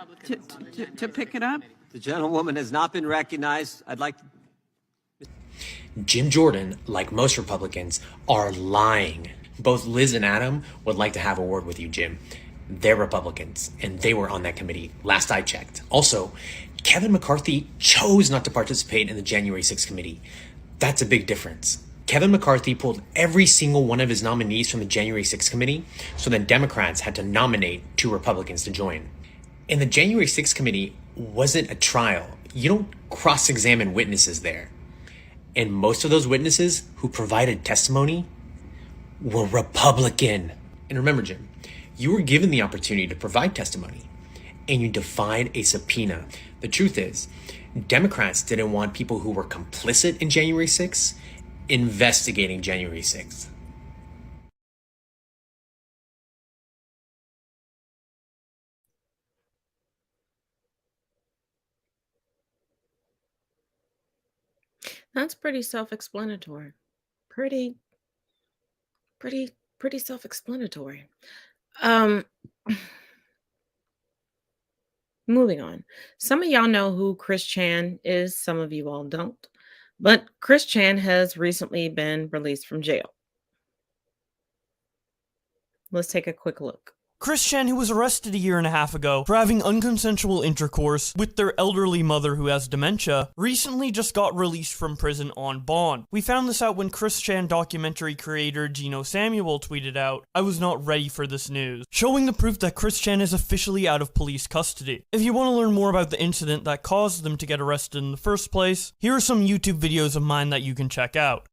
to pick it up? the gentlewoman has not been recognized. I'd like to Jim Jordan, like most Republicans, are lying. Both Liz and Adam would like to have a word with you, Jim. They're Republicans, and they were on that committee last I checked. Also, Kevin McCarthy chose not to participate in the January 6th committee. That's a big difference. Kevin McCarthy pulled every single one of his nominees from the January 6th committee, so then Democrats had to nominate 2 Republicans to join. And the January 6th committee wasn't a trial. You don't cross-examine witnesses there. And most of those witnesses who provided testimony were Republican. And remember, Jim, you were given the opportunity to provide testimony, and you defied a subpoena. The truth is, Democrats didn't want people who were complicit in January 6th investigating January 6th. That's pretty self-explanatory. Pretty self-explanatory. Um, Moving on. Some of y'all know who Chris Chan is, some of you all don't. But Chris Chan has recently been released from jail. Let's take a quick look. Chris Chan, who was arrested a year and a half ago for having unconsensual intercourse with their elderly mother who has dementia, recently just got released from prison on bond. We found this out when Chris Chan documentary creator Gino Samuel tweeted out, "I was not ready for this news," showing the proof that Chris Chan is officially out of police custody. If you want to learn more about the incident that caused them to get arrested in the first place, here are some YouTube videos of mine that you can check out.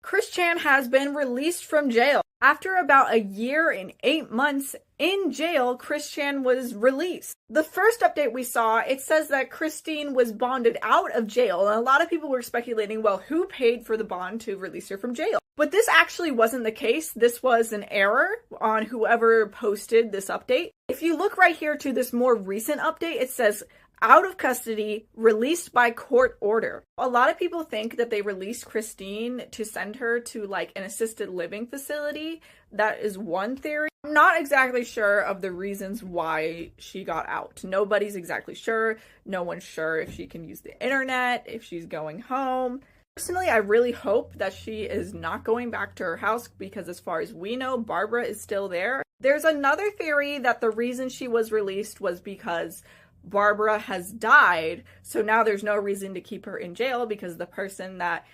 Chris Chan has been released from jail. After about a year and 8 months in jail, Chris Chan was released. The first update we saw, it says that Christine was bonded out of jail, and a lot of people were speculating, well, who paid for the bond to release her from jail? But this actually wasn't the case. This was an error on whoever posted this update. If you look right here to this more recent update, it says, out of custody, released by court order. A lot of people think that they released Christine to send her to like an assisted living facility. That is one theory. I'm not exactly sure of the reasons why she got out. Nobody's exactly sure. No one's sure if she can use the internet, if she's going home. Personally, I really hope that she is not going back to her house because as far as we know, Barbara is still there. There's another theory that the reason she was released was because Barbara has died, so now there's no reason to keep her in jail because the person that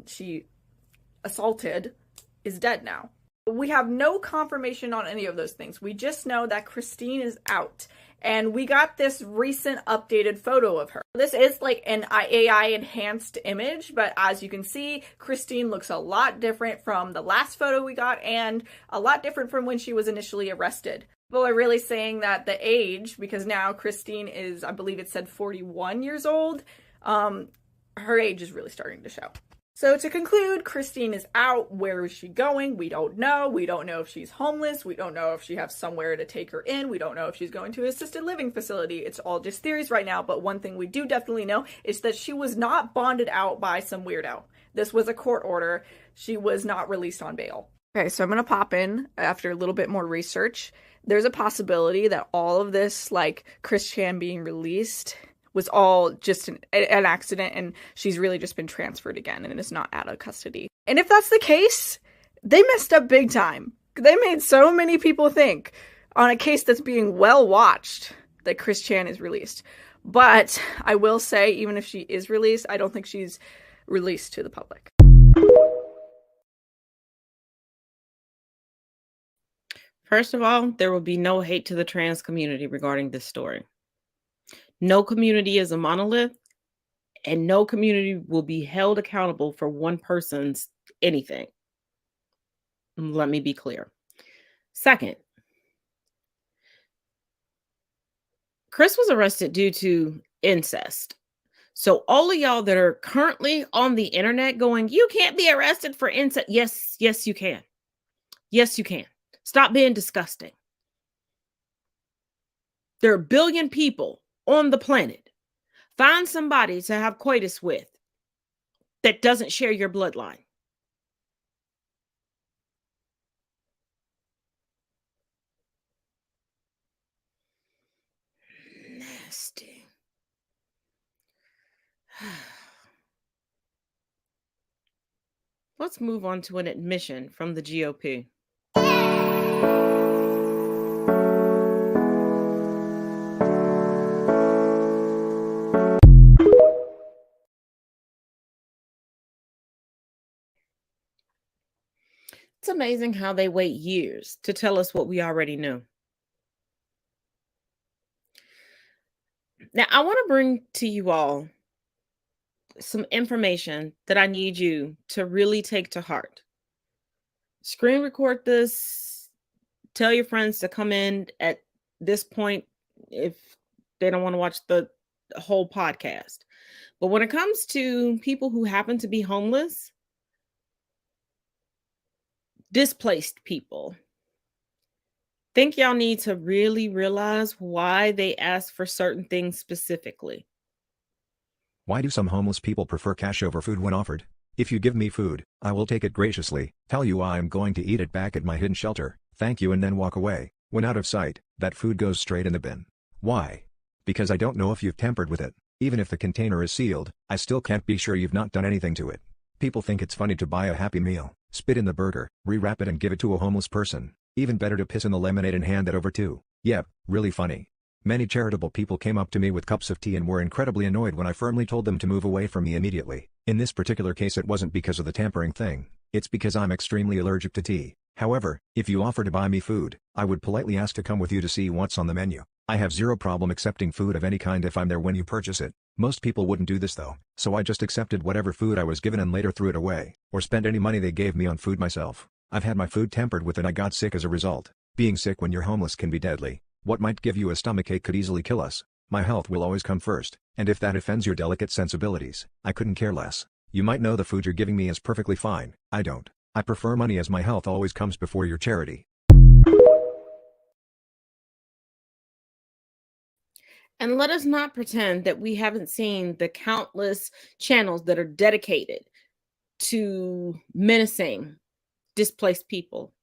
she assaulted is dead now. We have no confirmation on any of those things. We just know that Christine is out, and we got this recent updated photo of her. This is like an AI enhanced image, but as you can see, Christine looks a lot different from the last photo we got and a lot different from when she was initially arrested. People are really saying that the age, because now Christine is, I believe it said 41 years old, her age is really starting to show. So to conclude, Christine is out. Where is she going? We don't know. We don't know if she's homeless. We don't know if she has somewhere to take her in. We don't know if she's going to an assisted living facility. It's all just theories right now, but one thing we do definitely know is that she was not bonded out by some weirdo. This was a court order. She was not released on bail. Okay, so I'm going to pop in after a little bit more research. There's a possibility that all of this, like Chris Chan being released, was all just an accident and she's really just been transferred again and is not out of custody. And if that's the case, they messed up big time. They made so many people think on a case that's being well watched that Chris Chan is released. But I will say, even if she is released, I don't think she's released to the public. First of all, there will be no hate to the trans community regarding this story. No community is a monolith, and no community will be held accountable for one person's anything. Let me be clear. Second, Chris was arrested due to incest. So all of y'all that are currently on the internet going, you can't be arrested for incest. Yes, you can. Yes, you can. Stop being disgusting. There are a billion people on the planet. Find somebody to have coitus with that doesn't share your bloodline. Nasty. Let's move on to an admission from the GOP. It's amazing how they wait years to tell us what we already knew. Now, I want to bring to you all some information that I need you to really take to heart. Screen record this. Tell your friends to come in at this point if they don't want to watch the whole podcast. But when it comes to people who happen to be homeless, displaced people, think y'all need to really realize why they ask for certain things specifically. Why do some homeless people prefer cash over food when offered? If you give me food, I will take it graciously, tell you I am going to eat it back at my hidden shelter, thank you, and then walk away. When out of sight, that food goes straight in the bin. Why? Because I don't know if you've tampered with it. Even if the container is sealed, I still can't be sure you've not done anything to it. People think it's funny to buy a Happy Meal, spit in the burger, rewrap it and give it to a homeless person. Even better to piss in the lemonade and hand that over too. Yep, really funny. Many charitable people came up to me with cups of tea and were incredibly annoyed when I firmly told them to move away from me immediately. In this particular case, it wasn't because of the tampering thing. It's because I'm extremely allergic to tea. However, if you offer to buy me food, I would politely ask to come with you to see what's on the menu. I have zero problem accepting food of any kind if I'm there when you purchase it. Most people wouldn't do this though, so I just accepted whatever food I was given and later threw it away, or spent any money they gave me on food myself. I've had my food tampered with and I got sick as a result. Being sick when you're homeless can be deadly. What might give you a stomachache could easily kill us. My health will always come first, and if that offends your delicate sensibilities, I couldn't care less. You might know the food you're giving me is perfectly fine. I don't. I prefer money as my health always comes before your charity. And let us not pretend that we haven't seen the countless channels that are dedicated to menacing displaced people.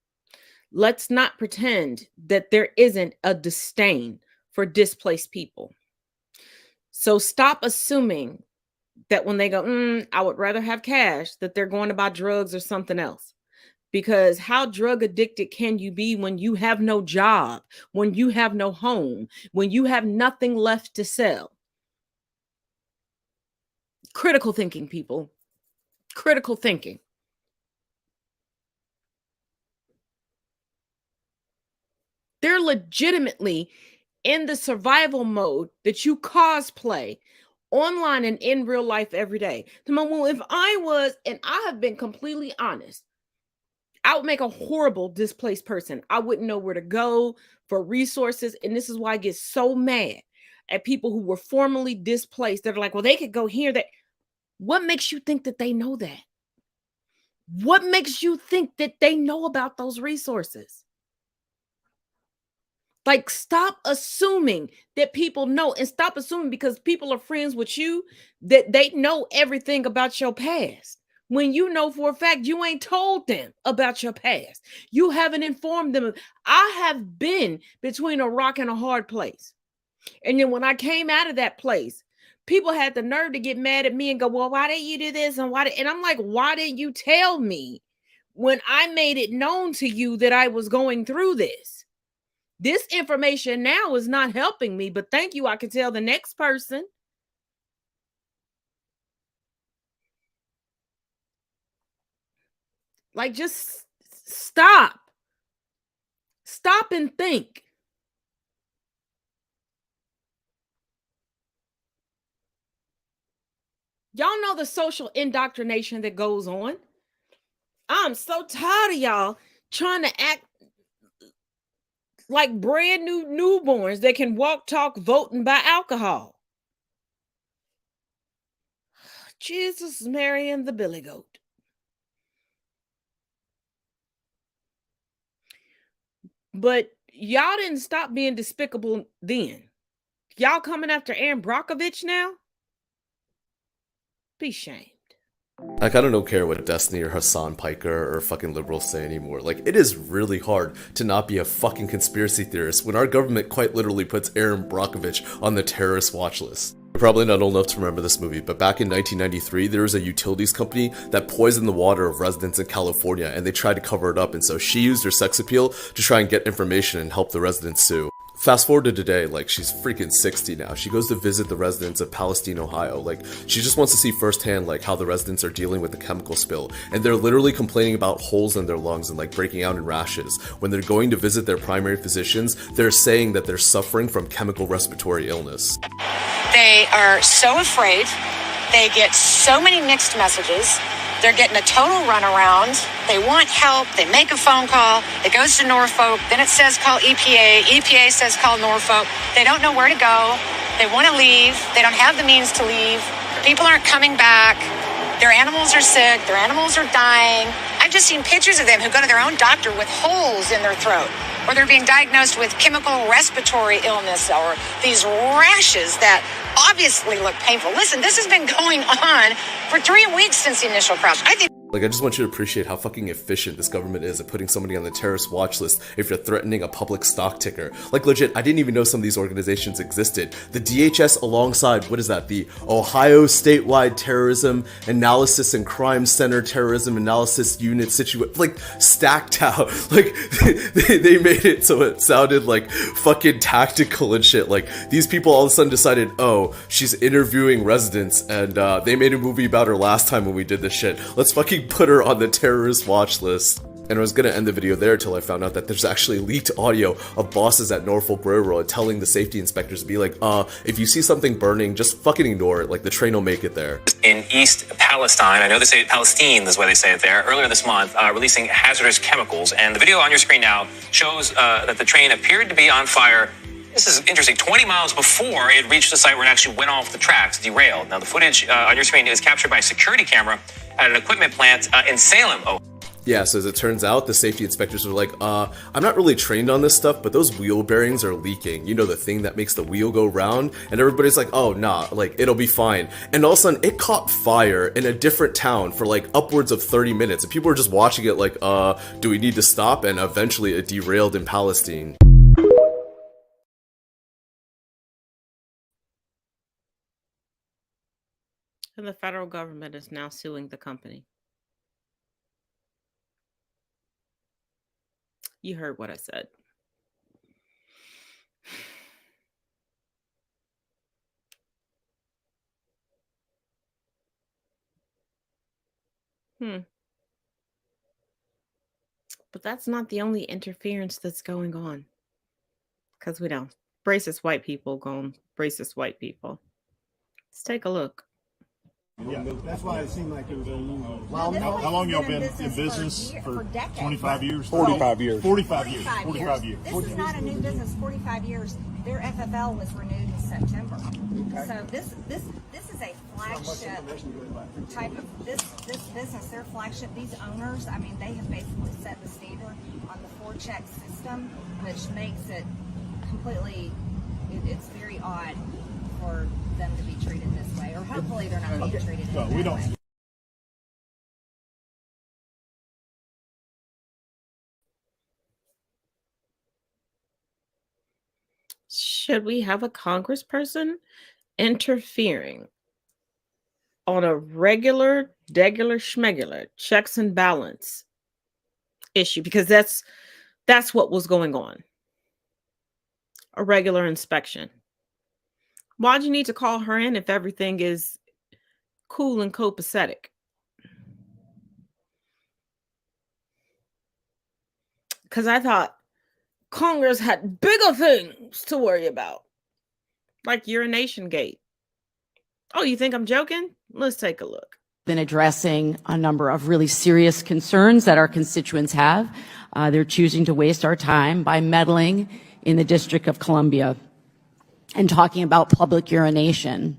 Let's not pretend that there isn't a disdain for displaced people. So stop assuming that when they go, I would rather have cash, that they're going to buy drugs or something else. Because how drug addicted can you be when you have no job, when you have no home, when you have nothing left to sell? Critical thinking, people. Critical thinking. They're legitimately in the survival mode that you cosplay online and in real life every day. Well, if I was, and I have been completely honest, I would make a horrible displaced person. I wouldn't know where to go for resources. And this is why I get so mad at people who were formerly displaced. They're like, well, they could go here. That. What makes you think that they know that? What makes you think that they know about those resources? Like, stop assuming that people know, and stop assuming because people are friends with you that they know everything about your past. When you know for a fact you ain't told them about your past. You haven't informed them. I have been between a rock and a hard place. And then when I came out of that place, people had the nerve to get mad at me and go, well, why didn't you do this? And and I'm like, why didn't you tell me when I made it known to you that I was going through this? This information now is not helping me, but thank you. I can tell the next person. Like, just stop. Stop and think. Y'all know the social indoctrination that goes on. I'm so tired of y'all trying to act like brand new newborns that can walk, talk, vote, and buy alcohol. Jesus, Mary, and the Billy Goat. But y'all didn't stop being despicable then. Y'all coming after Aaron Brockovich now? Be shamed. Like, I don't care what Destiny or Hassan Piker or fucking liberals say anymore. Like, it is really hard to not be a fucking conspiracy theorist when our government quite literally puts Aaron Brockovich on the terrorist watch list. You're probably not old enough to remember this movie, but back in 1993, there was a utilities company that poisoned the water of residents in California, and they tried to cover it up, and so she used her sex appeal to try and get information and help the residents sue. Fast forward to today, like, she's freaking 60 now. She goes to visit the residents of Palestine, Ohio. Like, she just wants to see firsthand, like, how the residents are dealing with the chemical spill. And they're literally complaining about holes in their lungs and, like, breaking out in rashes. When they're going to visit their primary physicians, they're saying that they're suffering from chemical respiratory illness. They are so afraid. They get so many mixed messages. They're getting a total runaround. They want help. They make a phone call. It goes to Norfolk. Then it says call EPA. EPA says call Norfolk. They don't know where to go. They want to leave. They don't have the means to leave. People aren't coming back. Their animals are sick. Their animals are dying. I've just seen pictures of them who go to their own doctor with holes in their throat, or they're being diagnosed with chemical respiratory illness or these rashes that obviously look painful. Listen, this has been going on for 3 weeks since the initial crash. I think Like, I just want you to appreciate how fucking efficient this government is at putting somebody on the terrorist watch list if you're threatening a public stock ticker. Like, legit, I didn't even know some of these organizations existed. The DHS alongside, what is that? The Ohio Statewide Terrorism Analysis and Crime Center Terrorism Analysis Unit like, stacked out. Like, they made it so it sounded like fucking tactical and shit. Like, these people all of a sudden decided, oh, she's interviewing residents, and they made a movie about her last time when we did this shit. Let's fucking put her on the terrorist watch list. And I was gonna end the video there till I found out that there's actually leaked audio of bosses at Norfolk Railroad telling the safety inspectors to be like, if you see something burning, just fucking ignore it, like the train will make it there. In East Palestine, I know they say Palestine is the way they say it there, earlier this month, releasing hazardous chemicals. And the video on your screen now shows that the train appeared to be on fire. This is interesting. 20 miles before it reached the site where it actually went off the tracks, derailed. Now, the footage on your screen is captured by a security camera at an equipment plant in Salem. Yeah, so as it turns out, the safety inspectors were like, I'm not really trained on this stuff, but those wheel bearings are leaking. You know, the thing that makes the wheel go round? And everybody's like, oh, nah, like, it'll be fine. And all of a sudden, it caught fire in a different town for, like, upwards of 30 minutes. And people were just watching it like, do we need to stop? And eventually, it derailed in Palestine. And the federal government is now suing the company. You heard what I said. But that's not the only interference that's going on. Because we know racist white people going racist white people. Let's take a look. Yeah, that's why it seemed like it was illegal. Well, how long y'all been in business? For 25 years? 45 years. 45 years. 45 years. This is not a new business. 45 years. Their FFL was renewed in September. Okay. So this is a flagship type of this business. Their flagship. These owners, I mean, they have basically set the standard on the 4-check system, which makes it completely. It's very odd for them to be treated this way, or hopefully they're not being treated that way. Should we have a congressperson interfering on a regular, schmegular checks and balance issue? Because that's what was going on. A regular inspection. Why'd you need to call her in if everything is cool and copacetic? Because I thought Congress had bigger things to worry about, like urination gate. Oh, you think I'm joking? Let's take a look. Been addressing a number of really serious concerns that our constituents have. They're choosing to waste our time by meddling in the District of Columbia and talking about public urination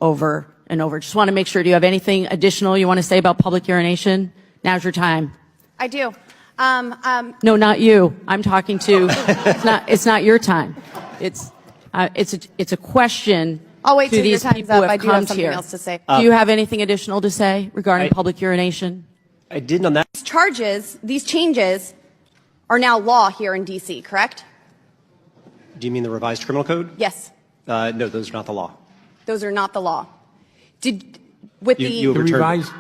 over and over. Just want to make sure, do you have anything additional you want to say about public urination? Now's your time. I do. No, not you. I'm talking to, it's not your time. It's a question I'll wait to till your these time's people up. who have I do have come something here. else to say. Do you have anything additional to say regarding public urination? I didn't on that. These changes are now law here in D.C., correct? Do you mean the revised criminal code? Yes. No, those are not the law. Those are not the law. You revised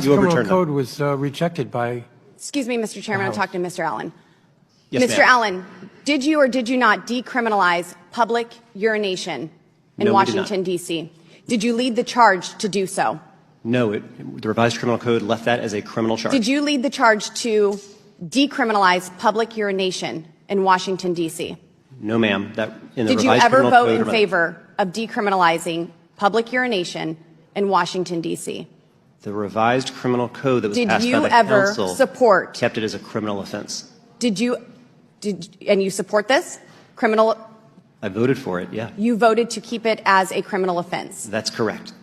criminal them. code was rejected by. Excuse me, Mr. Chairman, I'm talking to Mr. Allen. Yes, Mr. ma'am. Allen, did you or did you not decriminalize public urination in No, we did not. Washington, D.C.? Did you lead the charge to do so? No, the revised criminal code left that as a criminal charge. Did you lead the charge to decriminalize public urination in Washington, D.C.? No, ma'am. In the Did you revised ever criminal vote code, in favor of decriminalizing public urination in Washington, D.C.? The revised criminal code that was Did passed by you the ever council support? kept it as a criminal offense. And you support this? I voted for it, yeah. You voted to keep it as a criminal offense. That's correct.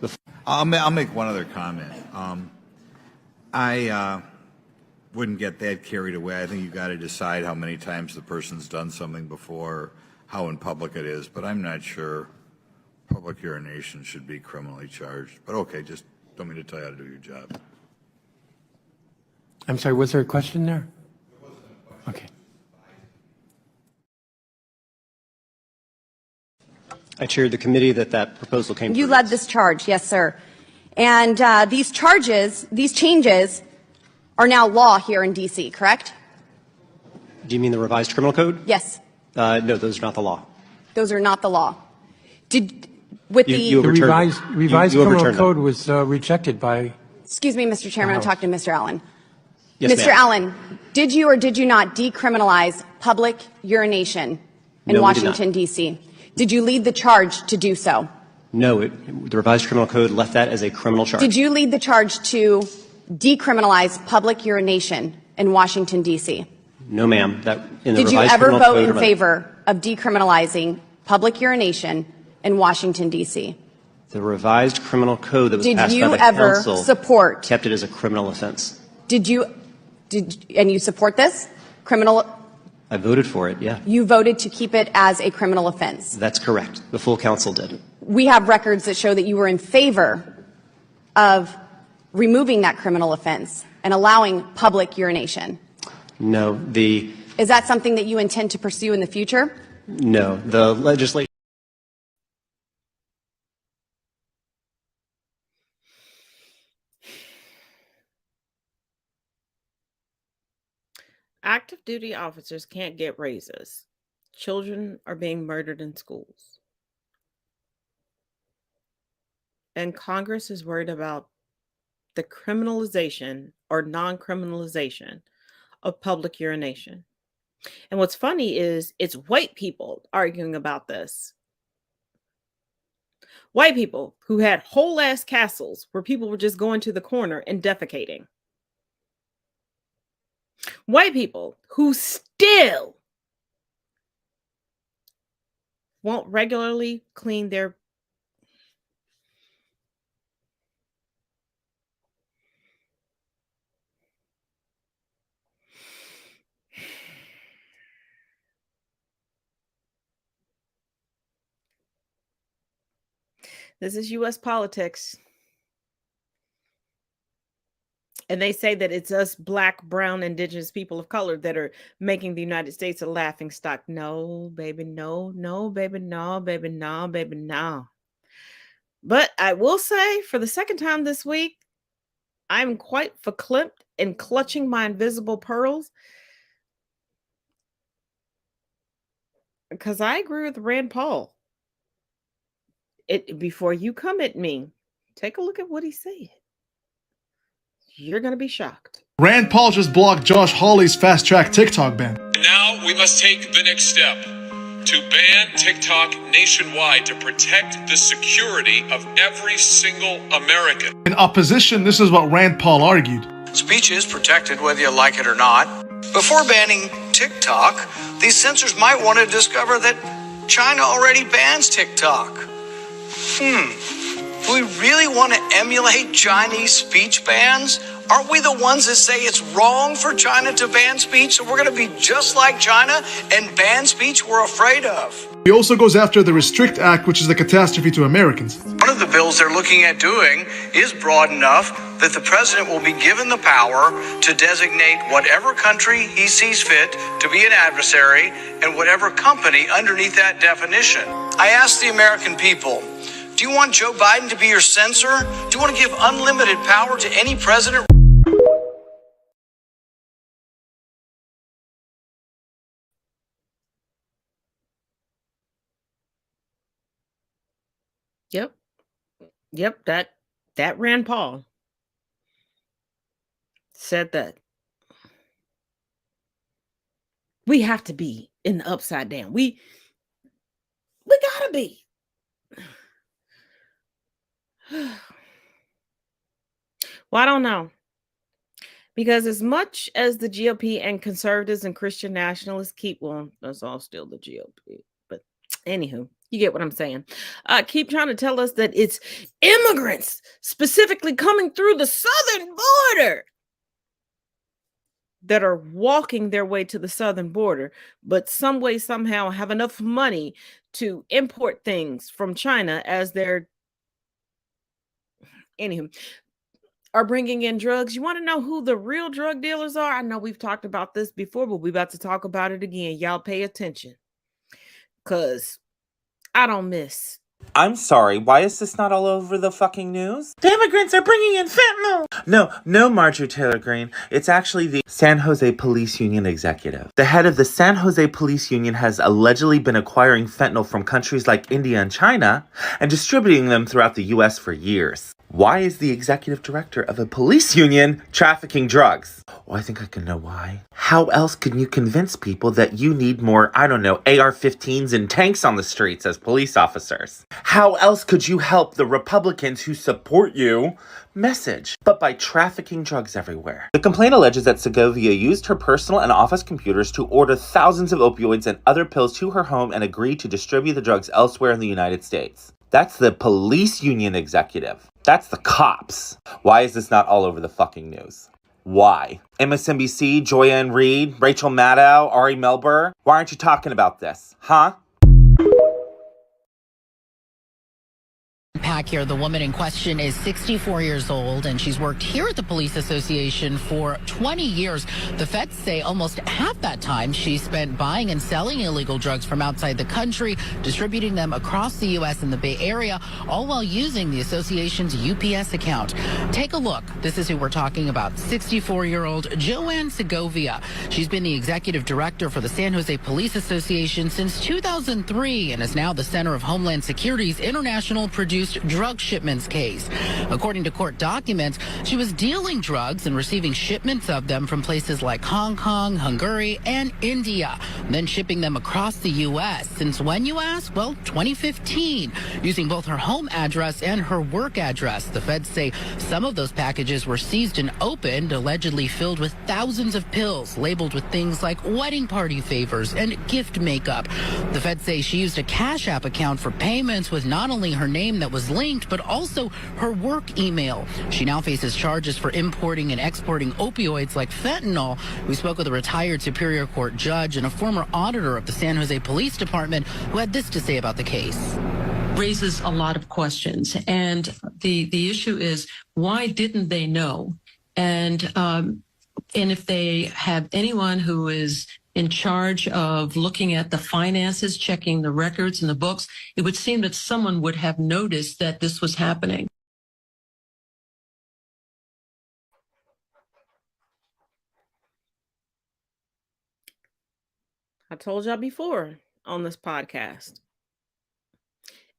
I'll make one other comment. I wouldn't get that carried away. I think you've got to decide how many times the person's done something before, how in public it is, but I'm not sure public urination should be criminally charged. But okay, just don't mean to tell you how to do your job. I'm sorry, was there a question there? Okay. I chaired the committee that proposal came You through. led this charge, yes, sir. And these changes are now law here in D.C., correct? Do you mean the revised criminal code? Yes. No, those are not the law. Those are not the law. You The revised you criminal overturned code was rejected by. Excuse me, Mr. Chairman, I'm talking to Mr. Allen. Yes, Mr. ma'am. Allen, did you or did you not decriminalize public urination in No, we did Washington, not. D.C.? Did you lead the charge to do so? No, the revised criminal code left that as a criminal charge. Did you lead the charge to decriminalize public urination in Washington, D.C.? No, ma'am. In the Did you revised ever criminal vote code, in favor of decriminalizing public urination in Washington, D.C.? The revised criminal code that was Did passed by you the ever council support? kept it as a criminal offense. And you support this? I voted for it, yeah. You voted to keep it as a criminal offense. That's correct. The full council did. We have records that show that you were in favor of removing that criminal offense and allowing public urination. No, Is that something that you intend to pursue in the future? no, the legislation. Active duty officers can't get raises. Children are being murdered in schools. And Congress is worried about the criminalization or non-criminalization of public urination. And what's funny is it's white people arguing about this. White people who had whole ass castles where people were just going to the corner and defecating. White people who still won't regularly clean their This is US politics. And they say that it's us black, brown, indigenous people of color that are making the United States a laughing stock. No, baby, no, no, baby, no, baby, no, baby, no. But I will say for the second time this week, I'm quite verklempt in clutching my invisible pearls. Because I agree with Rand Paul. Before you come at me, take a look at what he said. You're going to be shocked. Rand Paul just blocked Josh Hawley's fast-track TikTok ban. Now we must take the next step to ban TikTok nationwide to protect the security of every single American. In opposition, this is what Rand Paul argued. Speech is protected whether you like it or not. Before banning TikTok, these censors might want to discover that China already bans TikTok. Do we really want to emulate Chinese speech bans? Aren't we the ones that say it's wrong for China to ban speech, so we're going to be just like China and ban speech we're afraid of? He also goes after the Restrict Act, which is a catastrophe to Americans. One of the bills they're looking at doing is broad enough that the president will be given the power to designate whatever country he sees fit to be an adversary and whatever company underneath that definition. I ask the American people, do you want Joe Biden to be your censor? Do you want to give unlimited power to any president? Yep, that Rand Paul said that we have to be in the upside down. We gotta be. Well, I don't know. Because as much as the GOP and conservatives and Christian nationalists that's all still the GOP. But anywho, you get what I'm saying. Keep trying to tell us that it's immigrants specifically coming through the southern border that are walking their way to the southern border, but some way, somehow have enough money to import things from China as their... Anywho, are bringing in drugs. You want to know who the real drug dealers are? I know we've talked about this before, but we're about to talk about it again. Y'all pay attention, because I don't miss. I'm sorry, why is this not all over the fucking news? The immigrants are bringing in fentanyl! No, Marjorie Taylor Greene. It's actually the San Jose Police Union executive. The head of the San Jose Police Union has allegedly been acquiring fentanyl from countries like India and China and distributing them throughout the U.S. for years. Why is the executive director of a police union trafficking drugs? Oh, I think I can know why. How else can you convince people that you need more, AR-15s and tanks on the streets as police officers? How else could you help the Republicans who support you message but by trafficking drugs everywhere? The complaint alleges that Segovia used her personal and office computers to order thousands of opioids and other pills to her home and agreed to distribute the drugs elsewhere in the United States. That's the police union executive. That's the cops. Why is this not all over the fucking news? Why? MSNBC, Joyanne Reid, Rachel Maddow, Ari Melber, why aren't you talking about this? Huh? Pack here. The woman in question is 64 years old, and she's worked here at the Police Association for 20 years. The feds say almost half that time she spent buying and selling illegal drugs from outside the country, distributing them across the U.S. and the Bay Area, all while using the association's UPS account. Take a look. This is who we're talking about. 64-year-old Joanne Segovia. She's been the executive director for the San Jose Police Association since 2003 and is now the center of Homeland Security's international produced drug shipments case. According to court documents, she was dealing drugs and receiving shipments of them from places like Hong Kong, Hungary, and India, then shipping them across the U.S. Since when, you ask? Well, 2015, using both her home address and her work address. The feds say some of those packages were seized and opened, allegedly filled with thousands of pills labeled with things like wedding party favors and gift makeup. The feds say she used a Cash App account for payments with not only her name that was linked, but also her work email. She now faces charges for importing and exporting opioids like fentanyl. We spoke with a retired Superior Court judge and a former auditor of the San Jose Police Department who had this to say about the case. Raises a lot of questions. And the issue is, why didn't they know? And if they have anyone who is in charge of looking at the finances, checking the records and the books, it would seem that someone would have noticed that this was happening. I told y'all before on this podcast,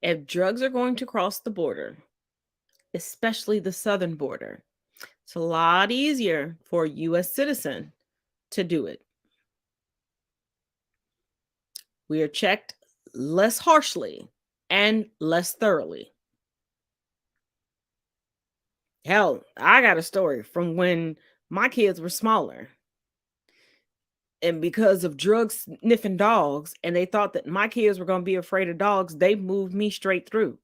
if drugs are going to cross the border, especially the southern border, it's a lot easier for a U.S. citizen to do it. We are checked less harshly and less thoroughly. Hell, I got a story from when my kids were smaller. And because of drug sniffing dogs, and they thought that my kids were going to be afraid of dogs, they moved me straight through.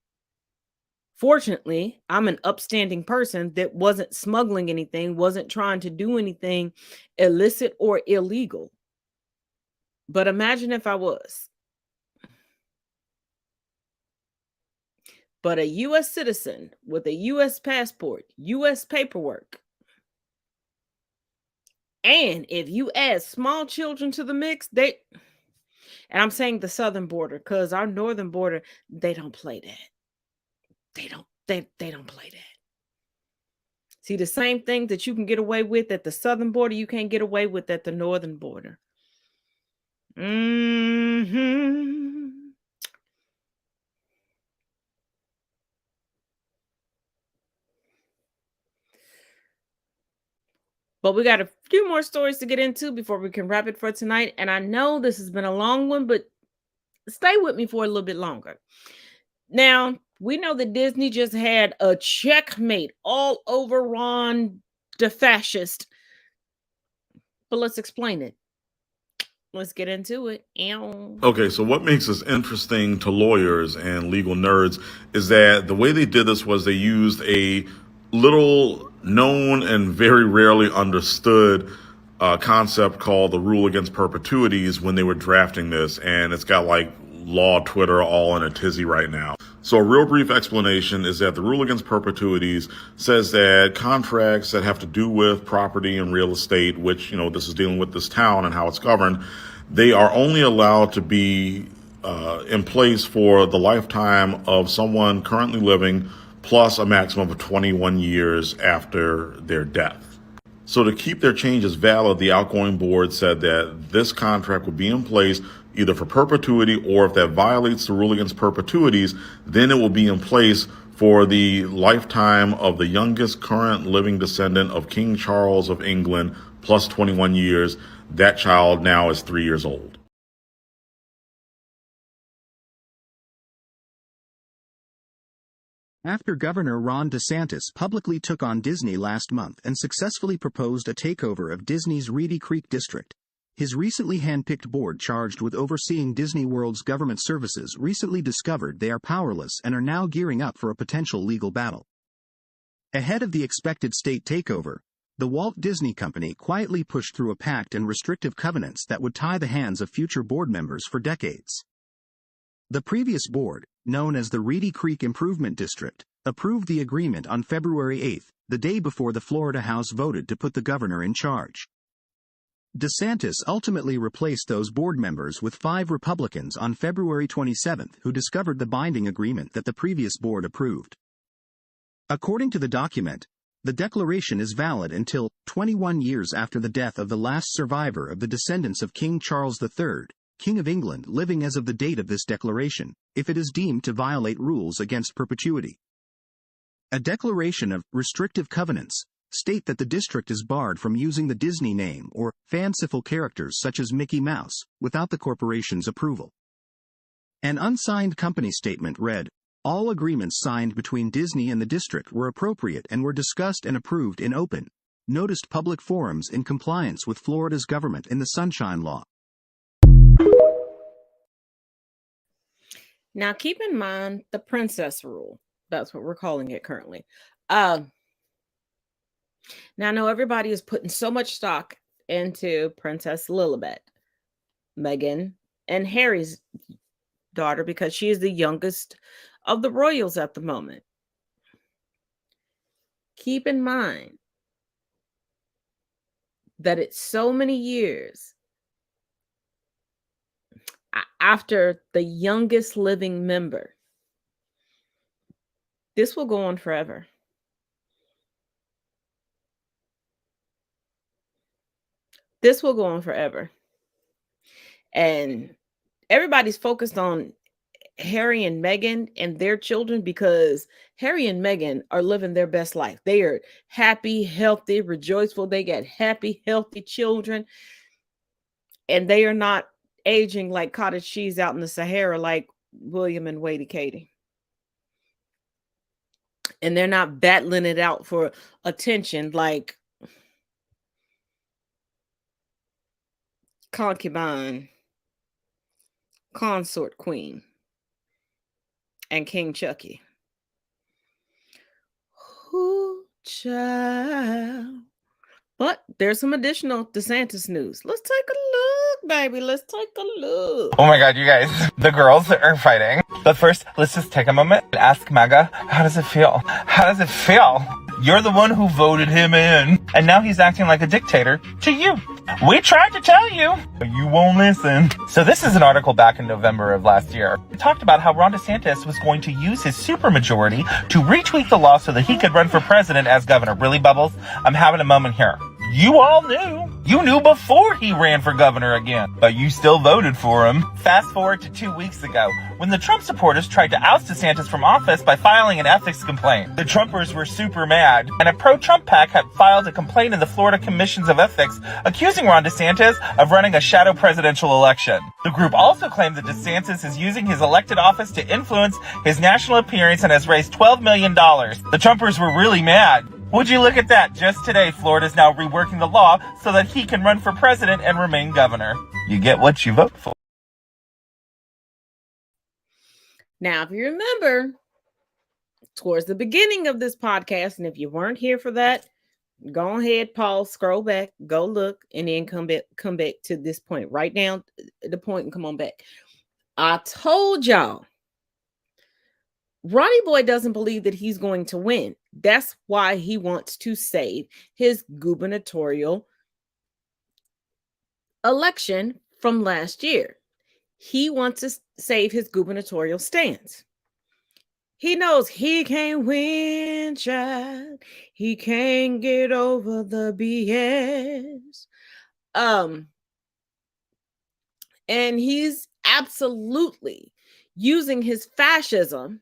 Fortunately, I'm an upstanding person that wasn't smuggling anything, wasn't trying to do anything illicit or illegal. But imagine if I was. But a U.S. citizen with a U.S. passport, U.S. paperwork. And if you add small children to the mix, and I'm saying the southern border, because our northern border, they don't play that. They don't play that. See, the same thing that you can get away with at the southern border, you can't get away with at the northern border. But we got a few more stories to get into before we can wrap it for tonight. And I know this has been a long one, but stay with me for a little bit longer. Now, we know that Disney just had a checkmate all over Ron the fascist. But let's explain it. Let's get into it. Okay, so what makes this interesting to lawyers and legal nerds is that the way they did this was they used a little known and very rarely understood concept called the rule against perpetuities when they were drafting this, and it's got like law Twitter all in a tizzy right now. So a real brief explanation is that the rule against perpetuities says that contracts that have to do with property and real estate, which, this is dealing with this town and how it's governed, they are only allowed to be in place for the lifetime of someone currently living plus a maximum of 21 years after their death. So to keep their changes valid, the outgoing board said that this contract would be in place either for perpetuity, or if that violates the rule against perpetuities, then it will be in place for the lifetime of the youngest current living descendant of King Charles of England plus 21 years. That child now is 3 years old. After Governor Ron DeSantis publicly took on Disney last month and successfully proposed a takeover of Disney's Reedy Creek district, his recently handpicked board charged with overseeing Disney World's government services recently discovered they are powerless and are now gearing up for a potential legal battle. Ahead of the expected state takeover, the Walt Disney Company quietly pushed through a pact and restrictive covenants that would tie the hands of future board members for decades. The previous board, known as the Reedy Creek Improvement District, approved the agreement on February 8, the day before the Florida House voted to put the governor in charge. DeSantis ultimately replaced those board members with 5 Republicans on February 27 who discovered the binding agreement that the previous board approved. According to the document, the declaration is valid until 21 years after the death of the last survivor of the descendants of King Charles III, King of England, living as of the date of this declaration, if it is deemed to violate rules against perpetuity. A declaration of restrictive covenants state that the district is barred from using the Disney name or fanciful characters such as Mickey Mouse without the corporation's approval. An unsigned company statement read, "All agreements signed between Disney and the district were appropriate and were discussed and approved in open, noticed public forums in compliance with Florida's government in the Sunshine Law." Now keep in mind the princess rule. That's what we're calling it currently. Now, I know everybody is putting so much stock into Princess Lilibet, Meghan, and Harry's daughter because she is the youngest of the royals at the moment. Keep in mind that it's so many years after the youngest living member. This will go on forever. This will go on forever. And everybody's focused on Harry and Meghan and their children because Harry and Meghan are living their best life. They are happy, healthy, rejoiceful. They got happy, healthy children. And they are not aging like cottage cheese out in the Sahara like William and Wadey Katie. And they're not battling it out for attention like concubine, consort queen, and King Chucky. Ooh, child. But there's some additional DeSantis news. Let's take a look, baby. Let's take a look. Oh my God, you guys, the girls are fighting. But first, let's just take a moment and ask MAGA, how does it feel? How does it feel? You're the one who voted him in. And now he's acting like a dictator to you. We tried to tell you, but you won't listen. So this is an article back in November of last year. It talked about how Ron DeSantis was going to use his supermajority to retweak the law so that he could run for president as governor. Really, Bubbles? I'm having a moment here. You all knew. You knew before he ran for governor again, but you still voted for him. Fast forward to 2 weeks ago, when the Trump supporters tried to oust DeSantis from office by filing an ethics complaint. The Trumpers were super mad, and a pro-Trump PAC had filed a complaint in the Florida Commissions of Ethics accusing Ron DeSantis of running a shadow presidential election. The group also claimed that DeSantis is using his elected office to influence his national appearance and has raised $12 million. The Trumpers were really mad. Would you look at that? Just today, Florida's now reworking the law so that he can run for president and remain governor. You get what you vote for. Now, if you remember, towards the beginning of this podcast, and if you weren't here for that, go ahead, pause, scroll back, go look, and then come back to this point. Write down the point and come on back. I told y'all Ronnie Boy doesn't believe that he's going to win. That's why he wants to save his gubernatorial election from last year. He wants to save his gubernatorial stance. He knows he can't win, child. He can't get over the BS. And he's absolutely using his fascism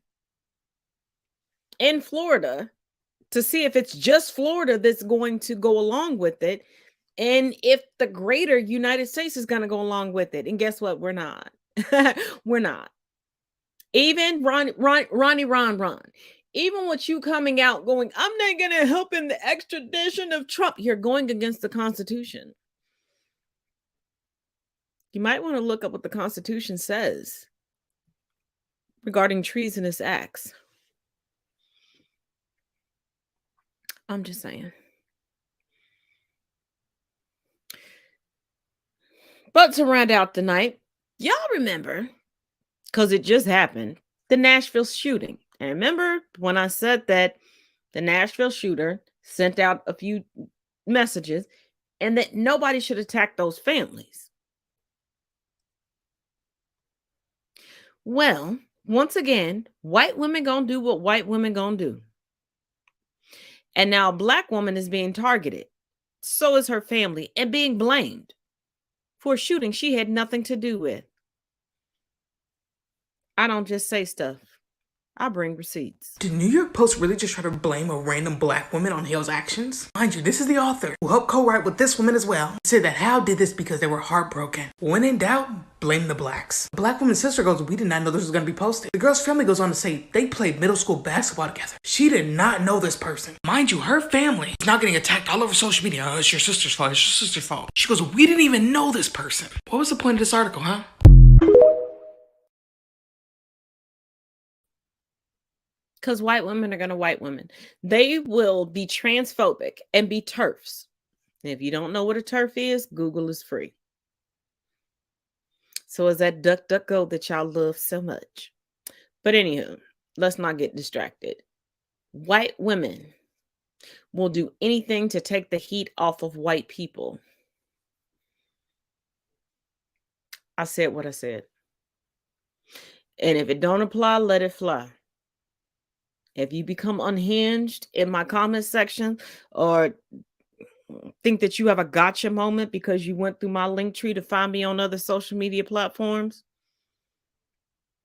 in Florida to see if it's just Florida that's going to go along with it, and if the greater United States is going to go along with it. And guess what? We're not. We're not. Even Ron. Even with you coming out going, I'm not going to help in the extradition of Trump, you're going against the Constitution. You might want to look up what the Constitution says regarding treasonous acts. I'm just saying. But to round out the night, y'all remember, because it just happened, the Nashville shooting. And remember when I said that the Nashville shooter sent out a few messages and that nobody should attack those families. Well, once again, white women gonna do what white women gonna do. And now a black woman is being targeted. So is her family, and being blamed for a shooting she had nothing to do with. I don't just say stuff. I bring receipts. Did New York Post really just try to blame a random black woman on Hale's actions? Mind you, this is the author who helped co-write with this woman as well. He said that Hale did this because they were heartbroken. When in doubt, blame the blacks. The black woman's sister goes, we did not know this was going to be posted. The girl's family goes on to say they played middle school basketball together. She did not know this person. Mind you, her family is not getting attacked all over social media. Oh, it's your sister's fault. It's your sister's fault. She goes, we didn't even know this person. What was the point of this article, huh? Because white women are going to white women. They will be transphobic and be TERFs. If you don't know what a TERF is, Google is free. So is that DuckDuckGo that y'all love so much. But anywho, let's not get distracted. White women will do anything to take the heat off of white people. I said what I said. And if it don't apply, let it fly. If you become unhinged in my comment section or think that you have a gotcha moment because you went through my link tree to find me on other social media platforms,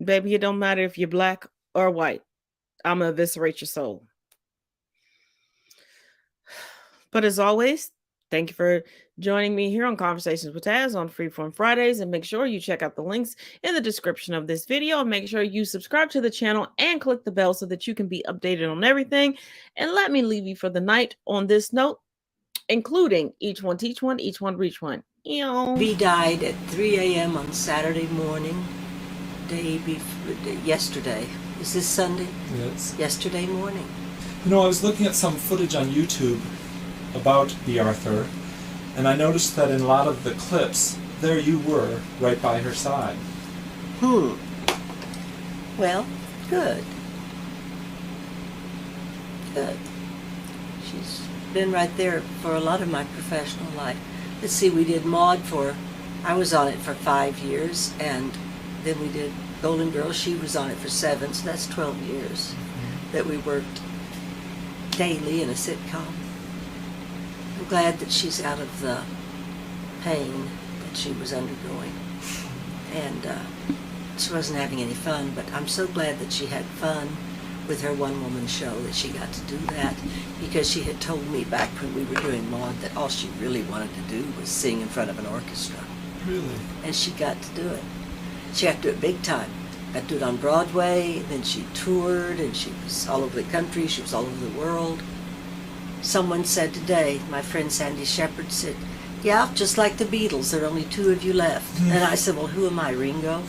baby, it don't matter if you're black or white. I'm going to eviscerate your soul. But as always, thank you for joining me here on Conversations with Taz on Freeform Fridays, and make sure you check out the links in the description of this video, and make sure you subscribe to the channel and click the bell so that you can be updated on everything. And let me leave you for the night on this note, including each one teach one, each one reach one. B died at 3 a.m. on Saturday morning, yesterday. Is this Sunday? Yes. Yesterday morning. You know, I was looking at some footage on YouTube about B. Arthur, and I noticed that in a lot of the clips, there you were, right by her side. Well, good. Good. She's been right there for a lot of my professional life. Let's see, we did Maude I was on it for 5 years, and then we did Golden Girls. She was on it for 7, so that's 12 years that we worked daily in a sitcom. I'm glad that she's out of the pain that she was undergoing, and she wasn't having any fun, but I'm so glad that she had fun with her one-woman show, that she got to do that, because she had told me back when we were doing Maude that all she really wanted to do was sing in front of an orchestra. Really? And she got to do it. She got to do it big time. Got to do it on Broadway, and then she toured, and she was all over the country, she was all over the world. Someone said today, my friend Sandy Shepard said, yeah, just like the Beatles, there are only 2 of you left. And I said, well, who am I, Ringo?